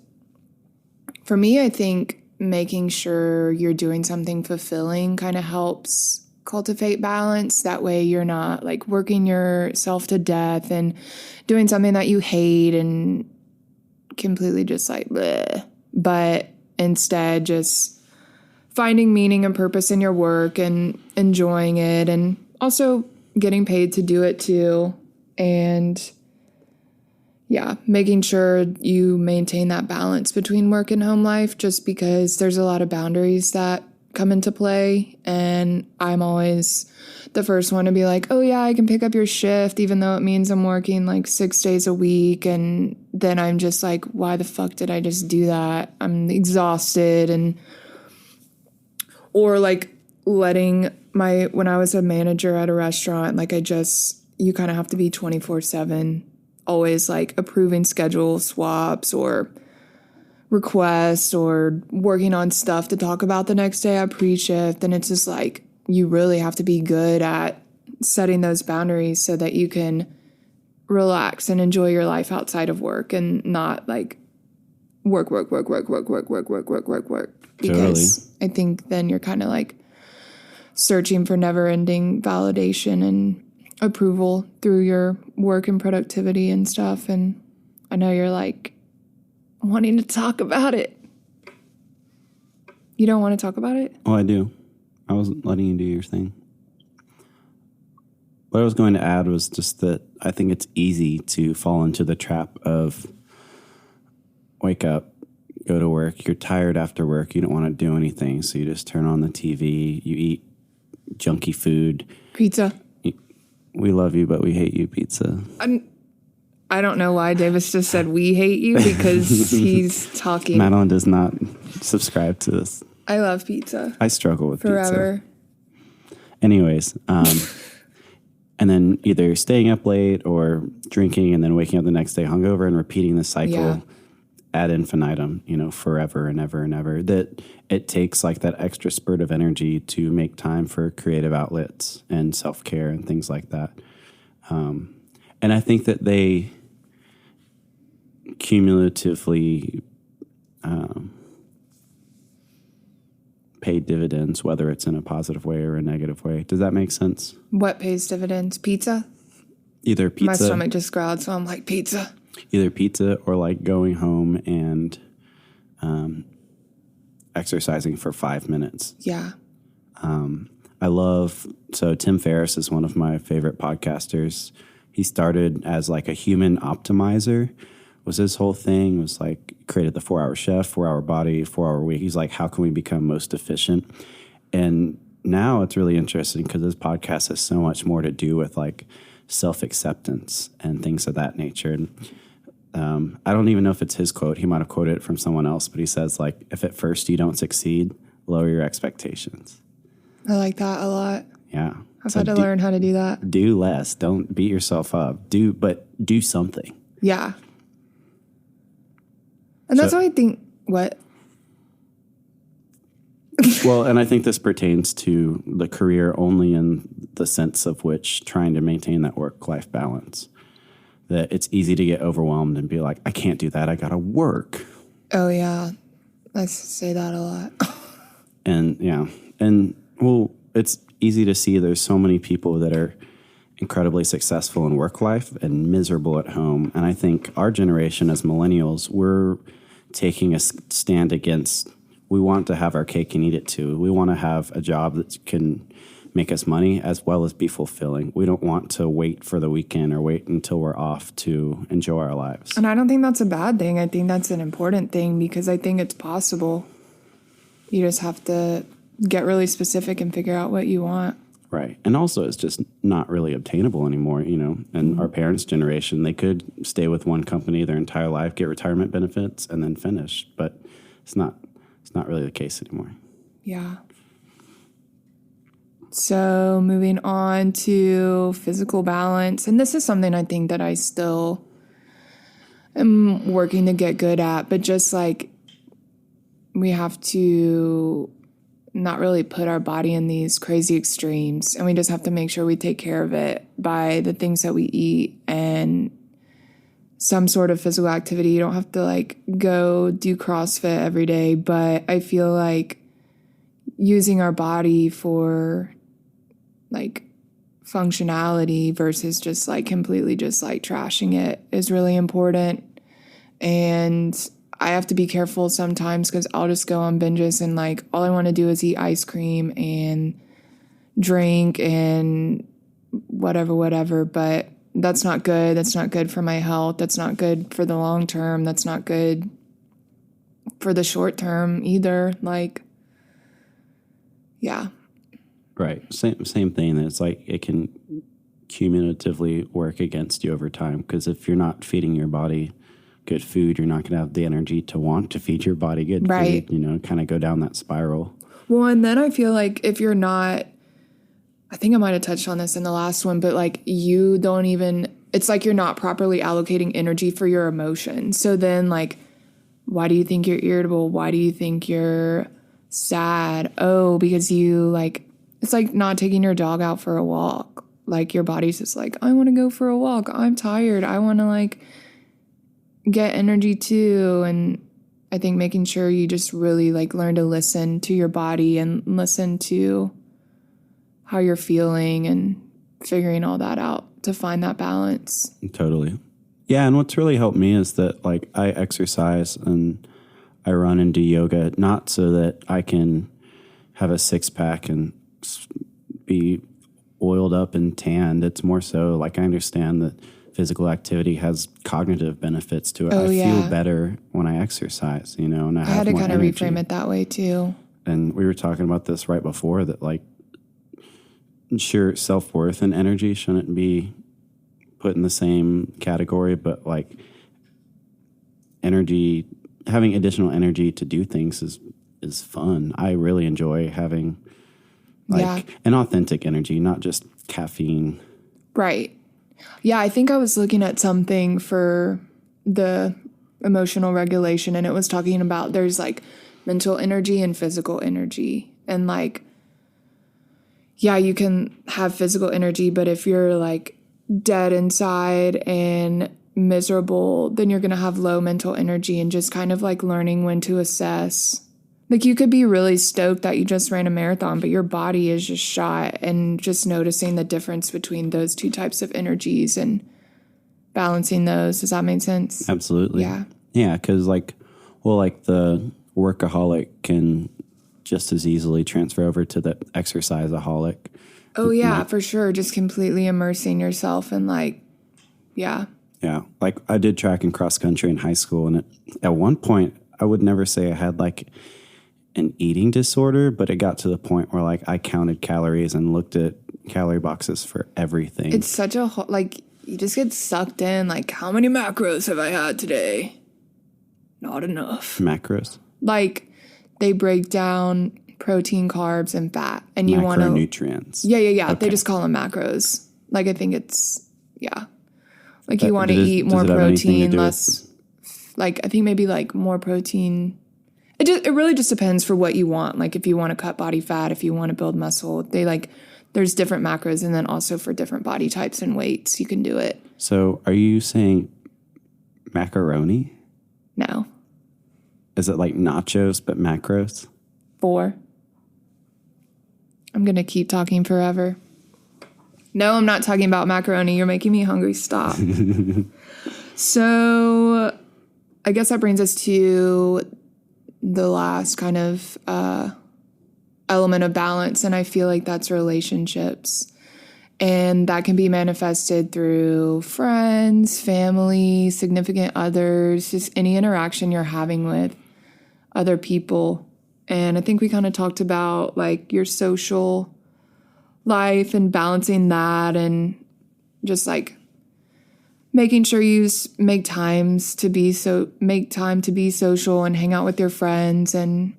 for me, I think making sure you're doing something fulfilling kind of helps cultivate balance. That way you're not like working yourself to death and doing something that you hate and completely just like bleh. But instead just finding meaning and purpose in your work and enjoying it and also getting paid to do it too. And yeah, making sure you maintain that balance between work and home life, just because there's a lot of boundaries that come into play. And I'm always the first one to be like, oh yeah, I can pick up your shift, even though it means I'm working like 6 days a week. And then I'm just like, why the fuck did I just do that? I'm exhausted. Or like when I was a manager at a restaurant, like you kind of have to be 24/7, always like approving schedule swaps or requests or working on stuff to talk about the next day at pre-shift. And it's just like, you really have to be good at setting those boundaries so that you can relax and enjoy your life outside of work and not like work. Because I think then you're kind of like searching for never-ending validation and approval through your work and productivity and stuff. And I know you're like wanting to talk about it. You don't want to talk about it?
Oh, I do. I was letting you do your thing. What I was going to add was just that I think it's easy to fall into the trap of wake up, go to work, you're tired after work, you don't want to do anything, so you just turn on the TV, you eat junky food.
Pizza.
We love you, but we hate you, pizza.
I don't know why Davis just said we hate you, because he's talking.
Madeline does not subscribe to this.
I love pizza.
I struggle with
forever.
Pizza. Anyways, and then either staying up late or drinking and then waking up the next day hungover and repeating the cycle ad infinitum, forever and ever and ever. That it takes like that extra spurt of energy to make time for creative outlets and self-care and things like that. And I think that they cumulatively pay dividends, whether it's in a positive way or a negative way. Does that make sense?
What pays dividends? Pizza?
Either pizza.
My stomach just growled, so I'm like, pizza.
Either pizza or like going home and exercising for 5 minutes.
Yeah.
So Tim Ferriss is one of my favorite podcasters. He started as like a human optimizer, was his whole thing, was like created the 4-Hour Chef, 4-Hour Body, 4-Hour Week. He's like, how can we become most efficient? And now it's really interesting because this podcast has so much more to do with like self-acceptance and things of that nature. And I don't even know if it's his quote. He might have quoted it from someone else, but he says like, if at first you don't succeed, lower your expectations.
I like that a lot.
Yeah.
I've had to learn how to do that.
Do less. Don't beat yourself up. But do something.
Yeah. And that's why I think, what?
Well, and I think this pertains to the career only in the sense of which trying to maintain that work-life balance. That it's easy to get overwhelmed and be like, I can't do that. I got to work.
Oh, yeah. I say that a lot.
Well, it's easy to see there's so many people that are incredibly successful in work life and miserable at home. And I think our generation as millennials, we're taking a stand against, we want to have our cake and eat it too. We want to have a job that can make us money as well as be fulfilling. We don't want to wait for the weekend or wait until we're off to enjoy our lives.
And I don't think that's a bad thing. I think that's an important thing because I think it's possible. You just have to get really specific and figure out what you want.
Right. And also it's just not really obtainable anymore, you know. And our parents' generation, they could stay with one company their entire life, get retirement benefits, and then finish. But it's not really the case anymore.
Yeah. So moving on to physical balance. And this is something I think that I still am working to get good at. But just like we have to not really put our body in these crazy extremes. And we just have to make sure we take care of it by the things that we eat and some sort of physical activity. You don't have to like go do CrossFit every day, but I feel like using our body for like functionality versus just like completely just like trashing it is really important. And I have to be careful sometimes because I'll just go on binges and like all I want to do is eat ice cream and drink and whatever. But that's not good. That's not good for my health. That's not good for the long term. That's not good for the short term either. Like, yeah.
Right. Same thing. It's like it can cumulatively work against you over time because if you're not feeding your body good food, you're not going to have the energy to want to feed your body good food, you know, kind of go down that spiral.
Well, and then I feel like if you're not, I think I might have touched on this in the last one, but like you don't even, it's like you're not properly allocating energy for your emotions. So then like, why do you think you're irritable? Why do you think you're sad? Oh, because you like, it's like not taking your dog out for a walk. Like your body's just like, I want to go for a walk. I'm tired. I want to like get energy too. And I think making sure you just really like learn to listen to your body and listen to how you're feeling and figuring all that out to find that balance.
Totally. Yeah. And what's really helped me is that like I exercise and I run and do yoga, not so that I can have a 6-pack and be oiled up and tanned. It's more so like I understand that physical activity has cognitive benefits to it. I feel better when I exercise, you know, and I
had to kind of
energy.
reframe it that way too.
And we were talking about this right before that, like, sure, self-worth and energy shouldn't be put in the same category, but like energy, having additional energy to do things is fun. I really enjoy having like an authentic energy, not just caffeine.
Right. Yeah, I think I was looking at something for the emotional regulation and it was talking about there's like mental energy and physical energy. And like, yeah, you can have physical energy, but if you're like dead inside and miserable, then you're going to have low mental energy and just kind of like learning when to assess. Like you could be really stoked that you just ran a marathon, but your body is just shot, and just noticing the difference between those two types of energies and balancing those. Does that make sense?
Absolutely.
Yeah.
Yeah, because like, Well, like the workaholic can just as easily transfer over to the exerciseaholic.
Oh, yeah, for sure. Just completely immersing yourself in like, yeah.
Yeah. Like I did track and cross country in high school. And at one point, I would never say I had like an eating disorder, but it got to the point where like I counted calories and looked at calorie boxes for everything.
It's such a, like, you just get sucked in. Like, how many macros have I had today? Not enough.
Macros?
Like, they break down protein, carbs, and fat. And you want to...
Macronutrients.
Yeah.
Okay.
They just call them macros. Like, I think it's... Yeah. Like, you want to eat more protein, less... Like, I think maybe, like, more protein... It really just depends for what you want. Like, if you want to cut body fat, if you want to build muscle, they, like... There's different macros, and then also for different body types and weights, you can do it.
So, are you saying macaroni?
No.
Is it like nachos, but macros?
4. I'm going to keep talking forever. No, I'm not talking about macaroni. You're making me hungry. Stop. So I guess that brings us to the last kind of element of balance. And I feel like that's relationships. And that can be manifested through friends, family, significant others, just any interaction you're having with other people. And I think we kind of talked about like your social life and balancing that and just like making sure you make time to be social and hang out with your friends and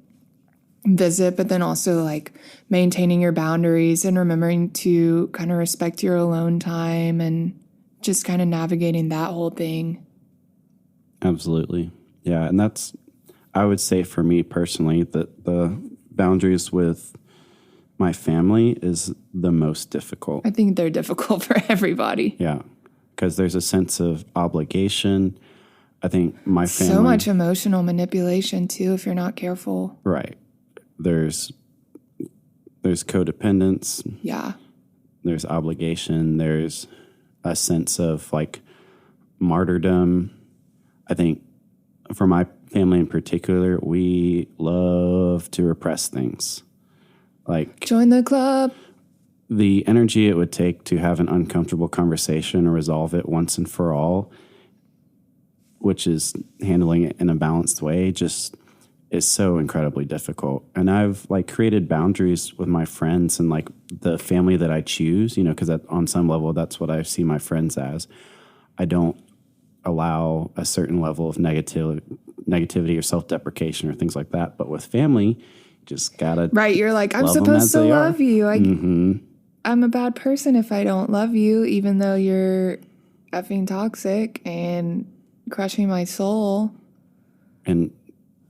visit, but then also like maintaining your boundaries and remembering to kind of respect your alone time and just kind of navigating that whole thing.
Absolutely. Yeah. And that's, I would say for me personally, that the boundaries with my family is the most difficult.
I think they're difficult for everybody.
Yeah. Because there's a sense of obligation. I think my family...
So much emotional manipulation, too, if you're not careful.
Right. There's codependence.
Yeah.
There's obligation. There's a sense of, like, martyrdom. I think for my family in particular, we love to repress things. Like...
Join the club.
The energy it would take to have an uncomfortable conversation or resolve it once and for all, which is handling it in a balanced way, just is so incredibly difficult. And I've like created boundaries with my friends and like the family that I choose, you know, because on some level, that's what I see my friends as. I don't allow a certain level of negativity or self-deprecation or things like that. But with family, you just gotta
right. You're like, I'm supposed to love you. I'm a bad person if I don't love you, even though you're effing toxic and crushing my soul.
And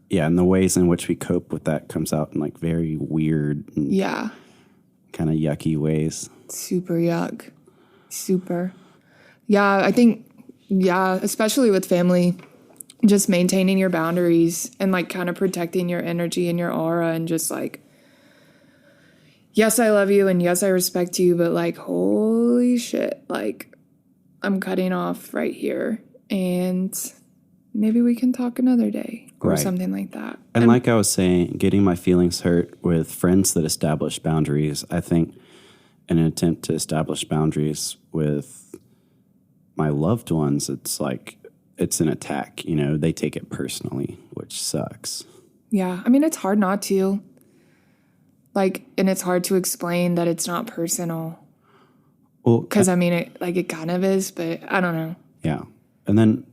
yeah, and the ways in which we cope with that comes out in like very weird and kind of yucky ways.
Super yuck. Super. Yeah, I think, especially with family, just maintaining your boundaries and like kind of protecting your energy and your aura and just like, yes, I love you and yes, I respect you, but like, holy shit, like I'm cutting off right here and maybe we can talk another day or something like that.
And like I was saying, getting my feelings hurt with friends that establish boundaries, I think in an attempt to establish boundaries with my loved ones, it's like, it's an attack, you know, they take it personally, which sucks.
Yeah. I mean, it's hard not to. Like, and it's hard to explain that it's not personal. Well, because I mean, it kind of is, but I don't know.
Yeah. And then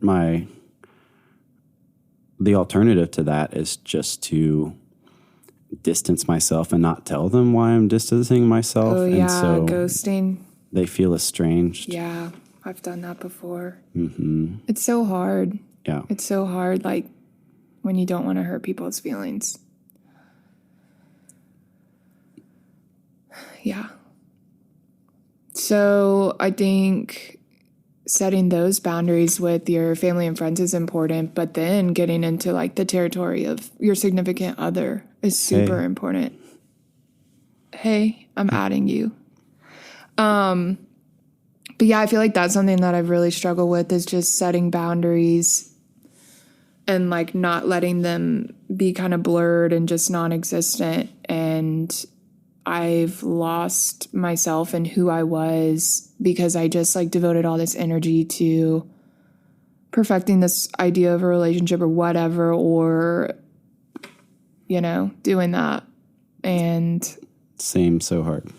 the alternative to that is just to distance myself and not tell them why I'm distancing myself.
Oh, yeah,
and so
ghosting.
They feel estranged.
Yeah, I've done that before.
Mm-hmm.
It's so hard.
Yeah.
It's so hard, like, when you don't want to hurt people's feelings. Yeah. So I think setting those boundaries with your family and friends is important, but then getting into like the territory of your significant other is super important. Hey, I'm adding you. But yeah, I feel like that's something that I've really struggled with is just setting boundaries and like not letting them be kind of blurred and just non-existent. And I've lost myself and who I was because I just like devoted all this energy to perfecting this idea of a relationship or whatever, or, you know, doing that. And
same, so hard.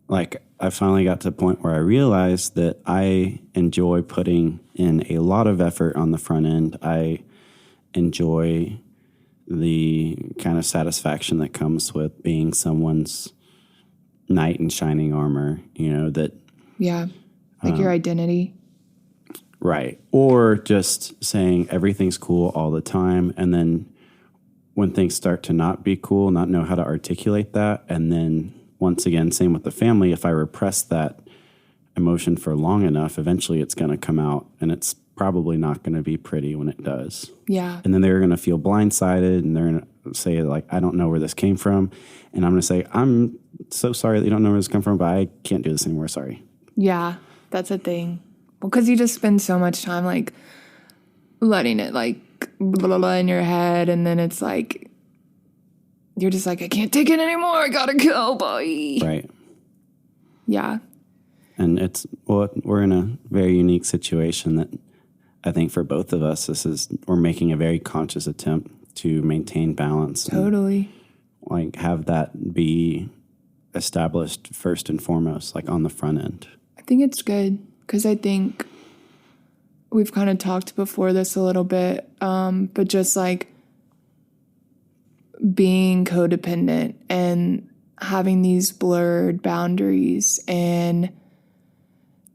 Like, I finally got to a point where I realized that I enjoy putting in a lot of effort on the front end. I enjoy the kind of satisfaction that comes with being someone's knight in shining armor, you know, that...
Yeah, like your identity.
Right. Or just saying everything's cool all the time, and then when things start to not be cool, not know how to articulate that, and then... Once again, same with the family. If I repress that emotion for long enough, eventually it's going to come out, and it's probably not going to be pretty when it does.
Yeah.
And then they're going to feel blindsided, and they're going to say, like, I don't know where this came from. And I'm going to say, I'm so sorry that you don't know where this came from, but I can't do this anymore. Sorry.
Yeah, that's a thing. Well, because you just spend so much time, like, letting it, like, blah, blah, blah in your head, and then it's like... You're just like, I can't take it anymore. I gotta go, boy.
Right.
Yeah.
And we're in a very unique situation that I think for both of us, we're making a very conscious attempt to maintain balance.
Totally.
And, like, have that be established first and foremost, like on the front end.
I think it's good because I think we've kind of talked before this a little bit, but just like, being codependent and having these blurred boundaries and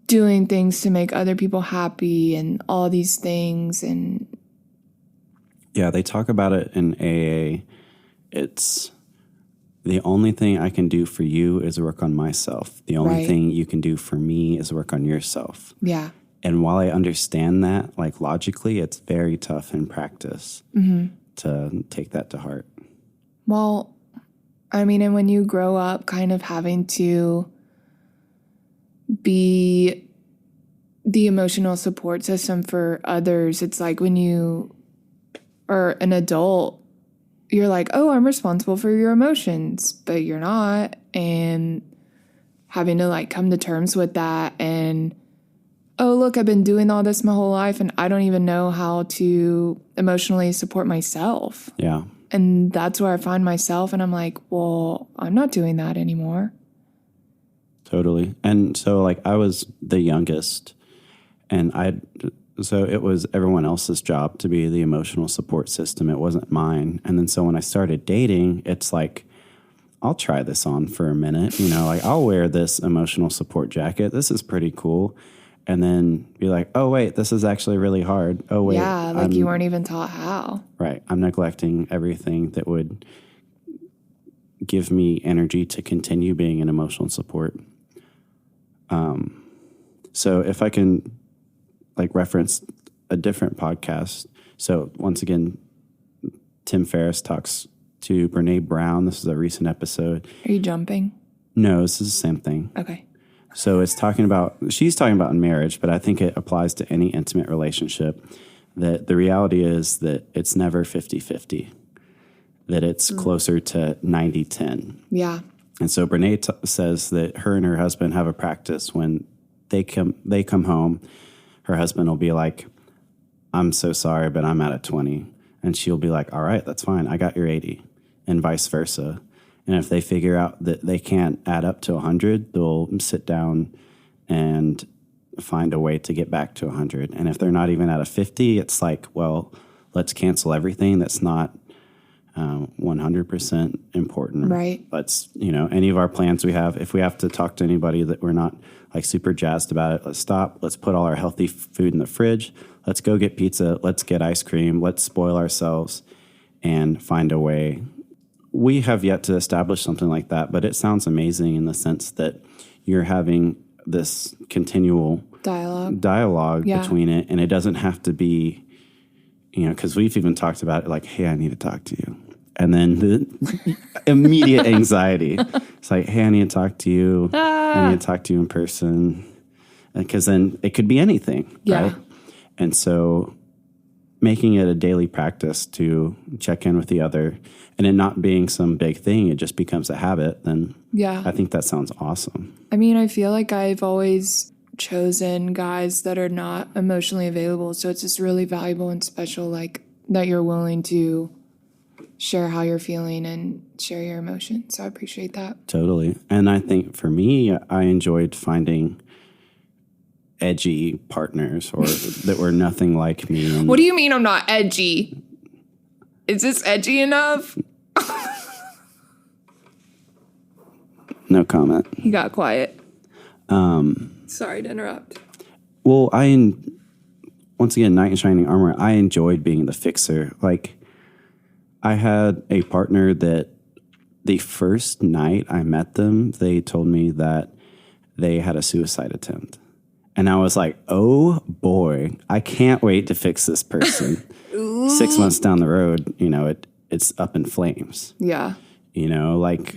doing things to make other people happy and all these things. And
yeah, they talk about it in AA. It's the only thing I can do for you is work on myself. The only thing you can do for me is work on yourself.
Yeah.
And while I understand that, like, logically, it's very tough in practice to take that to heart.
Well, I mean, and when you grow up kind of having to be the emotional support system for others, it's like when you are an adult, you're like, oh, I'm responsible for your emotions, but you're not. And having to like come to terms with that and, oh, look, I've been doing all this my whole life and I don't even know how to emotionally support myself.
Yeah.
And that's where I find myself. And I'm like, well, I'm not doing that anymore.
Totally. And so, like, I was the youngest, and so it was everyone else's job to be the emotional support system. It wasn't mine. And then so when I started dating, it's like, I'll try this on for a minute. You know, like, I'll wear this emotional support jacket. This is pretty cool. And then be like, oh, wait, this is actually really hard. Oh, wait.
Yeah, like you weren't even taught how.
Right. I'm neglecting everything that would give me energy to continue being an emotional support. So if I can, like, reference a different podcast. So once again, Tim Ferriss talks to Brene Brown. This is a recent episode.
Are you jumping?
No, this is the same thing.
Okay.
So she's talking about in marriage, but I think it applies to any intimate relationship, that the reality is that it's never 50-50, that it's closer to 90-10.
Yeah.
And so Brene says that her and her husband have a practice when they come home, her husband will be like, I'm so sorry, but I'm at a 20. And she'll be like, all right, that's fine. I got your 80, and vice versa. And if they figure out that they can't add up to 100, they'll sit down and find a way to get back to 100. And if they're not even at a 50, it's like, well, let's cancel everything that's not 100% important.
Right.
Let's, any of our plans we have, if we have to talk to anybody that we're not like super jazzed about it, let's stop. Let's put all our healthy food in the fridge. Let's go get pizza. Let's get ice cream. Let's spoil ourselves and find a way. We have yet to establish something like that, but it sounds amazing in the sense that you're having this continual dialogue between it, and it doesn't have to be, because we've even talked about it like, hey, I need to talk to you. And then the immediate anxiety. It's like, hey, I need to talk to you. I need to talk to you in person. Because then it could be anything, right? And so making it a daily practice to check in with the other, and it not being some big thing, it just becomes a habit, then I think that sounds awesome.
I mean, I feel like I've always chosen guys that are not emotionally available. So it's just really valuable and special, like that you're willing to share how you're feeling and share your emotions. So I appreciate that.
Totally. And I think for me, I enjoyed finding edgy partners or that were nothing like me. And
what do you mean I'm not edgy? Is this edgy enough?
No comment.
He got quiet. Sorry to interrupt.
Well, once again, knight in shining armor, I enjoyed being the fixer. Like, I had a partner that the first night I met them, they told me that they had a suicide attempt. And I was like, oh boy, I can't wait to fix this person. 6 months down the road, it's up in flames.
Yeah.
Like,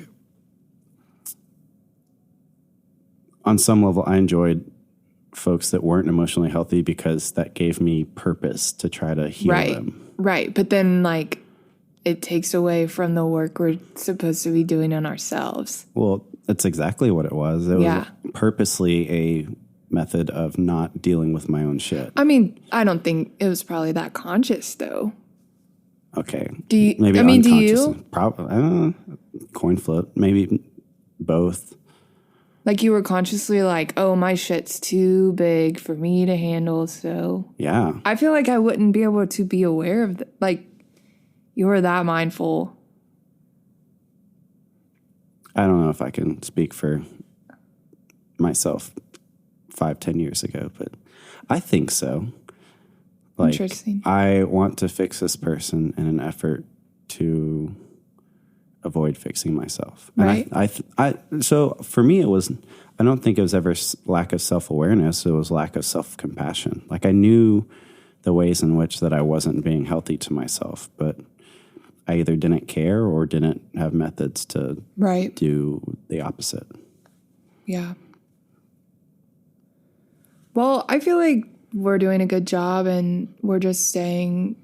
on some level, I enjoyed folks that weren't emotionally healthy because that gave me purpose to try to heal them.
Right. But then, like, it takes away from the work we're supposed to be doing on ourselves.
Well, that's exactly what it was. It was purposely a method of not dealing with my own shit.
I mean, I don't think it was probably that conscious, though.
Okay.
Do you?
Maybe
I mean, do you?
Probably. I don't know. Coin flip. Maybe both.
Like, you were consciously like, oh, my shit's too big for me to handle, so...
Yeah.
I feel like I wouldn't be able to be aware of that. Like, you were that mindful.
I don't know if I can speak for myself 5-10 years ago, but I think so. Like,
interesting.
I want to fix this person in an effort to avoid fixing myself. And
right.
So for me, I don't think it was ever lack of self-awareness. It was lack of self-compassion. Like, I knew the ways in which that I wasn't being healthy to myself, but I either didn't care or didn't have methods to do the opposite.
Yeah. Well, I feel like we're doing a good job and we're just staying,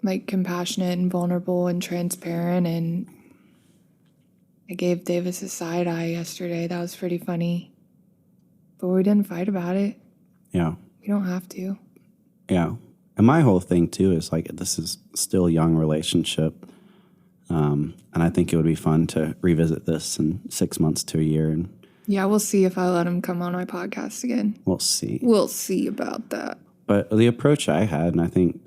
like, compassionate and vulnerable and transparent. And I gave Davis a side eye yesterday. That was pretty funny. But we didn't fight about it.
Yeah.
We don't have to.
Yeah. And my whole thing, too, is, like, this is still a young relationship. And I think it would be fun to revisit this in 6 months to a year. And
yeah, we'll see if I let him come on my podcast again.
We'll see.
We'll see about that.
But the approach I had, and I think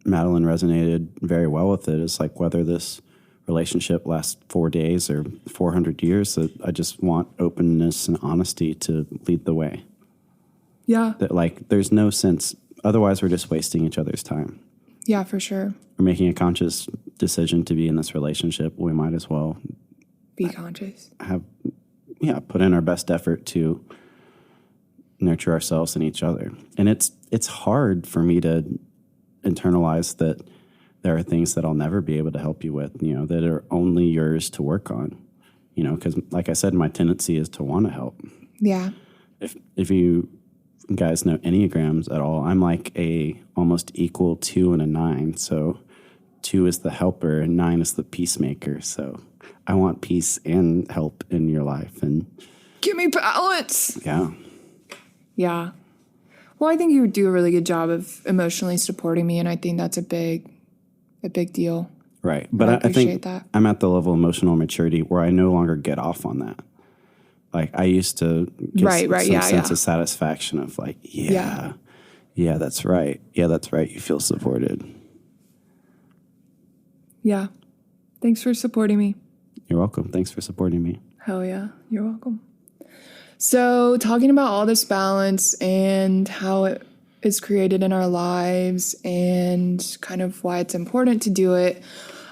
Madeline resonated very well with it, is like, whether this relationship lasts 4 days or 400 years, I just want openness and honesty to lead the way.
Yeah.
That, like, there's no sense. Otherwise, we're just wasting each other's time.
Yeah, for sure.
We're making a conscious decision to be in this relationship. We might as well
be conscious.
Put in our best effort to nurture ourselves and each other. And it's hard for me to internalize that there are things that I'll never be able to help you with, that are only yours to work on, because, like I said, my tendency is to want to help.
Yeah.
If you guys know Enneagrams at all, I'm like a almost equal 2 and a 9. So 2 is the helper and 9 is the peacemaker. So I want peace and help in your life. And
give me balance.
Yeah.
Yeah. Well, I think you do a really good job of emotionally supporting me, and I think that's a big deal.
Right. But I think that. I'm at the level of emotional maturity where I no longer get off on that. Like, I used to get some sense of satisfaction of, like, yeah, that's right. Yeah, that's right. You feel supported.
Yeah. Thanks for supporting me.
You're welcome. Thanks for supporting me.
Hell yeah. You're welcome. So, talking about all this balance and how it is created in our lives and kind of why it's important to do it,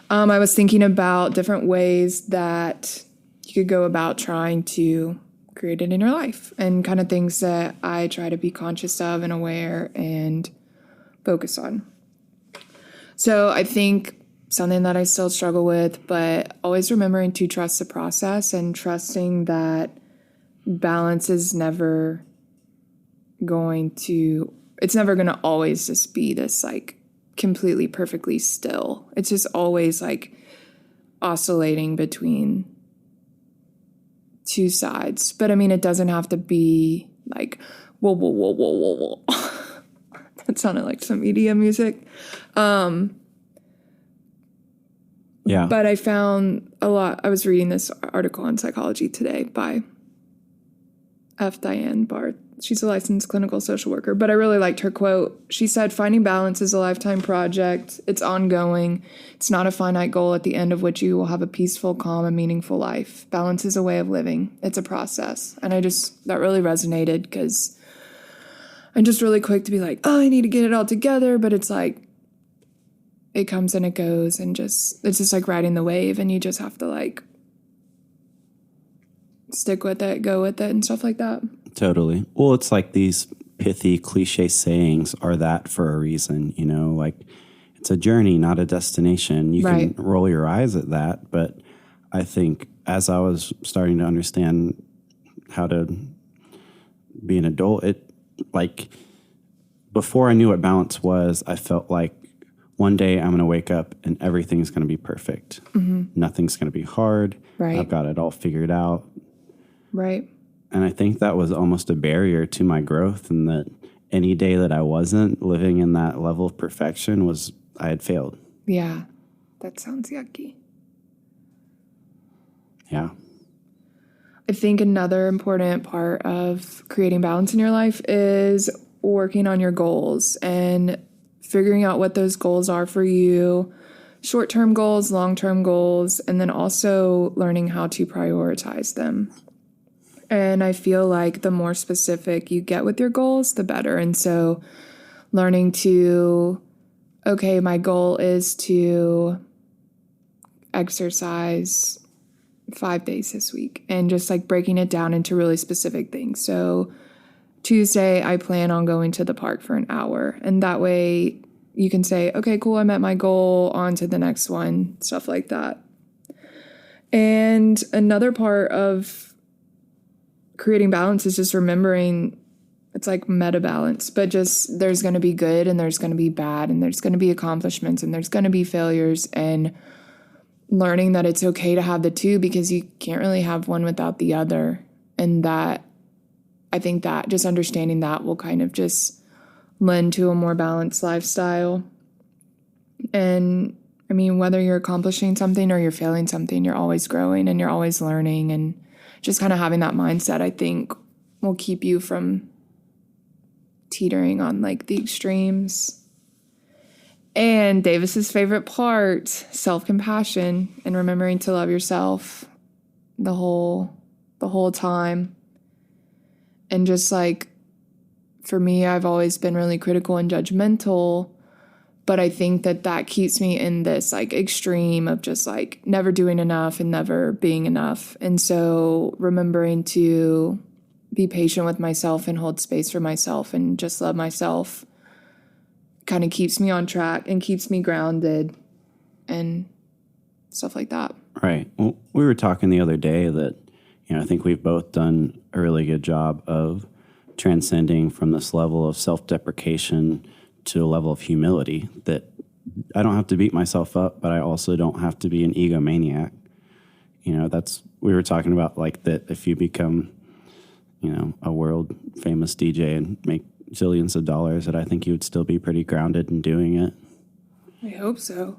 I was thinking about different ways that you could go about trying to create it in your life, and kind of things that I try to be conscious of and aware and focus on. So I think something that I still struggle with, but always remembering to trust the process and trusting that balance is never going to always just be this, like, completely perfectly still. It's just always like oscillating between two sides. But I mean, it doesn't have to be like, whoa, whoa, whoa, whoa, whoa, whoa. That sounded like some EDM music.
Yeah.
But I found a lot. I was reading this article on Psychology Today by F. Diane Barth. She's a licensed clinical social worker, but I really liked her quote. She said, finding balance is a lifetime project. It's ongoing. It's not a finite goal at the end of which you will have a peaceful, calm, and meaningful life. Balance is a way of living. It's a process. And that really resonated because I'm just really quick to be like, oh, I need to get it all together. But it's like, it comes and it goes, and it's just like riding the wave, and you just have to like stick with it, go with it, and stuff like that.
Totally. Well, it's like these pithy cliche sayings are that for a reason, you know, like it's a journey, not a destination. You can roll your eyes at that, but I think as I was starting to understand how to be an adult, it like before I knew what balance was, I felt like one day I'm going to wake up and everything's going to be perfect. Mm-hmm. Nothing's going to be hard.
Right.
I've got it all figured out.
Right.
And I think that was almost a barrier to my growth, and that any day that I wasn't living in that level of perfection I had failed.
Yeah. That sounds yucky.
Yeah.
I think another important part of creating balance in your life is working on your goals and figuring out what those goals are for you, short-term goals, long-term goals, and then also learning how to prioritize them. And I feel like the more specific you get with your goals, the better. And so learning to, okay, my goal is to exercise 5 days this week, and just like breaking it down into really specific things. So Tuesday, I plan on going to the park for an hour. And that way you can say, okay, cool, I met my goal, on to the next one, stuff like that. And another part of creating balance is just remembering it's like meta balance, but just there's going to be good and there's going to be bad and there's going to be accomplishments and there's going to be failures, and learning that it's okay to have the two because you can't really have one without the other. And that I think that just understanding that will kind of just lend to a more balanced lifestyle. And I mean, whether you're accomplishing something or you're failing something, you're always growing and you're always learning, and just kind of having that mindset, I think, will keep you from teetering on like the extremes. And Davis's favorite part, self-compassion and remembering to love yourself the whole time. And just like, for me, I've always been really critical and judgmental, but I think that keeps me in this like extreme of just like never doing enough and never being enough. And so remembering to be patient with myself and hold space for myself and just love myself kind of keeps me on track and keeps me grounded and stuff like that.
Right. Well, we were talking the other day that, you know, I think we've both done a really good job of transcending from this level of self-deprecation to a level of humility, that I don't have to beat myself up, but I also don't have to be an egomaniac. You know, we were talking about like that if you become, you know, a world famous DJ and make zillions of dollars, that I think you would still be pretty grounded in doing it.
I hope so.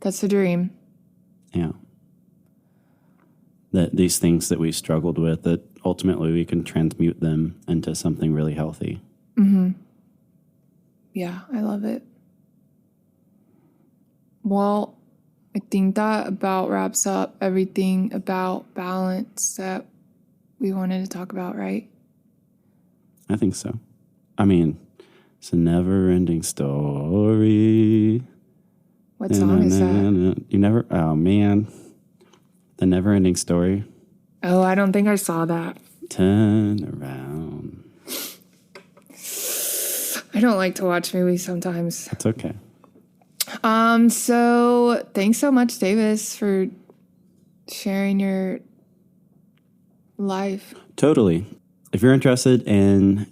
That's the dream.
Yeah. That these things that we struggled with, that ultimately we can transmute them into something really healthy.
Mm-hmm. Yeah, I love it. Well, I think that about wraps up everything about balance that we wanted to talk about, right?
I think so. I mean, it's a never-ending story.
What song is that?
Oh, man. The Never-Ending Story.
Oh, I don't think I saw that.
Turn around.
I don't like to watch movies sometimes.
That's okay.
So thanks so much, Davis, for sharing your life.
Totally. If you're interested in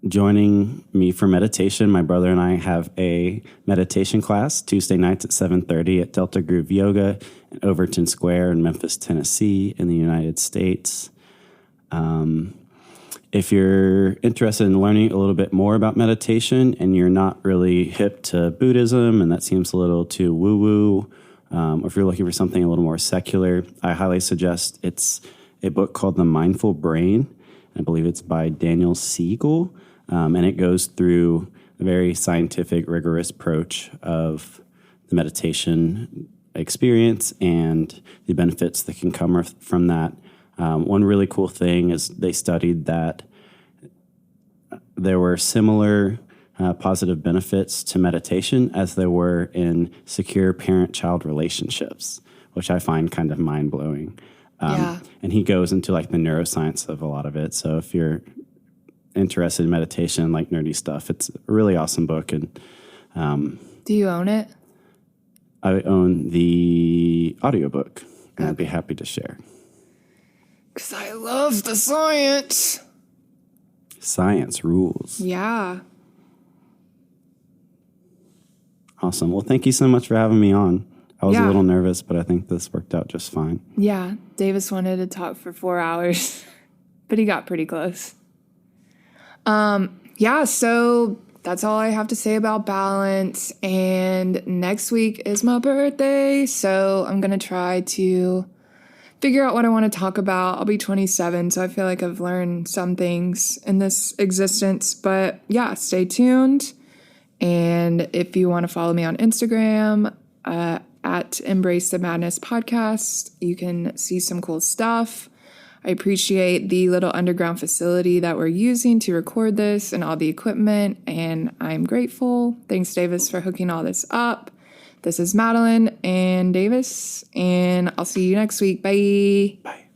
joining me for meditation. My brother and I have a meditation class Tuesday nights at 7:30 at Delta Groove Yoga in Overton Square in Memphis, Tennessee in the United States. If you're interested in learning a little bit more about meditation and you're not really hip to Buddhism and that seems a little too woo-woo, or if you're looking for something a little more secular, I highly suggest it's a book called The Mindful Brain. I believe it's by Daniel Siegel, and it goes through a very scientific, rigorous approach of the meditation experience and the benefits that can come from that. One really cool thing is they studied that there were similar positive benefits to meditation as there were in secure parent-child relationships, which I find kind of mind-blowing. And he goes into like the neuroscience of a lot of it. So if you're interested in meditation, like nerdy stuff, it's a really awesome book. And
do you own it?
I own the audiobook, and I'd be happy to share.
Because I love the science.
Science rules.
Yeah.
Awesome. Well, thank you so much for having me on. I was a little nervous, but I think this worked out just fine. Yeah.
Davis wanted to talk for 4 hours, but he got pretty close. So that's all I have to say about balance. And next week is my birthday, so I'm going to try to figure out what I want to talk about. I'll be 27, so I feel like I've learned some things in this existence. But yeah, stay tuned. And if you want to follow me on Instagram, at Embrace the Madness Podcast, you can see some cool stuff. I appreciate the little underground facility that we're using to record this and all the equipment, and I'm grateful. Thanks, Davis, for hooking all this up. This is Madeline and Davis, and I'll see you next week. Bye.
Bye.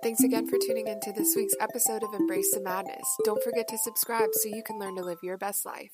Thanks again for tuning into this week's episode of Embrace the Madness. Don't forget to subscribe so you can learn to live your best life.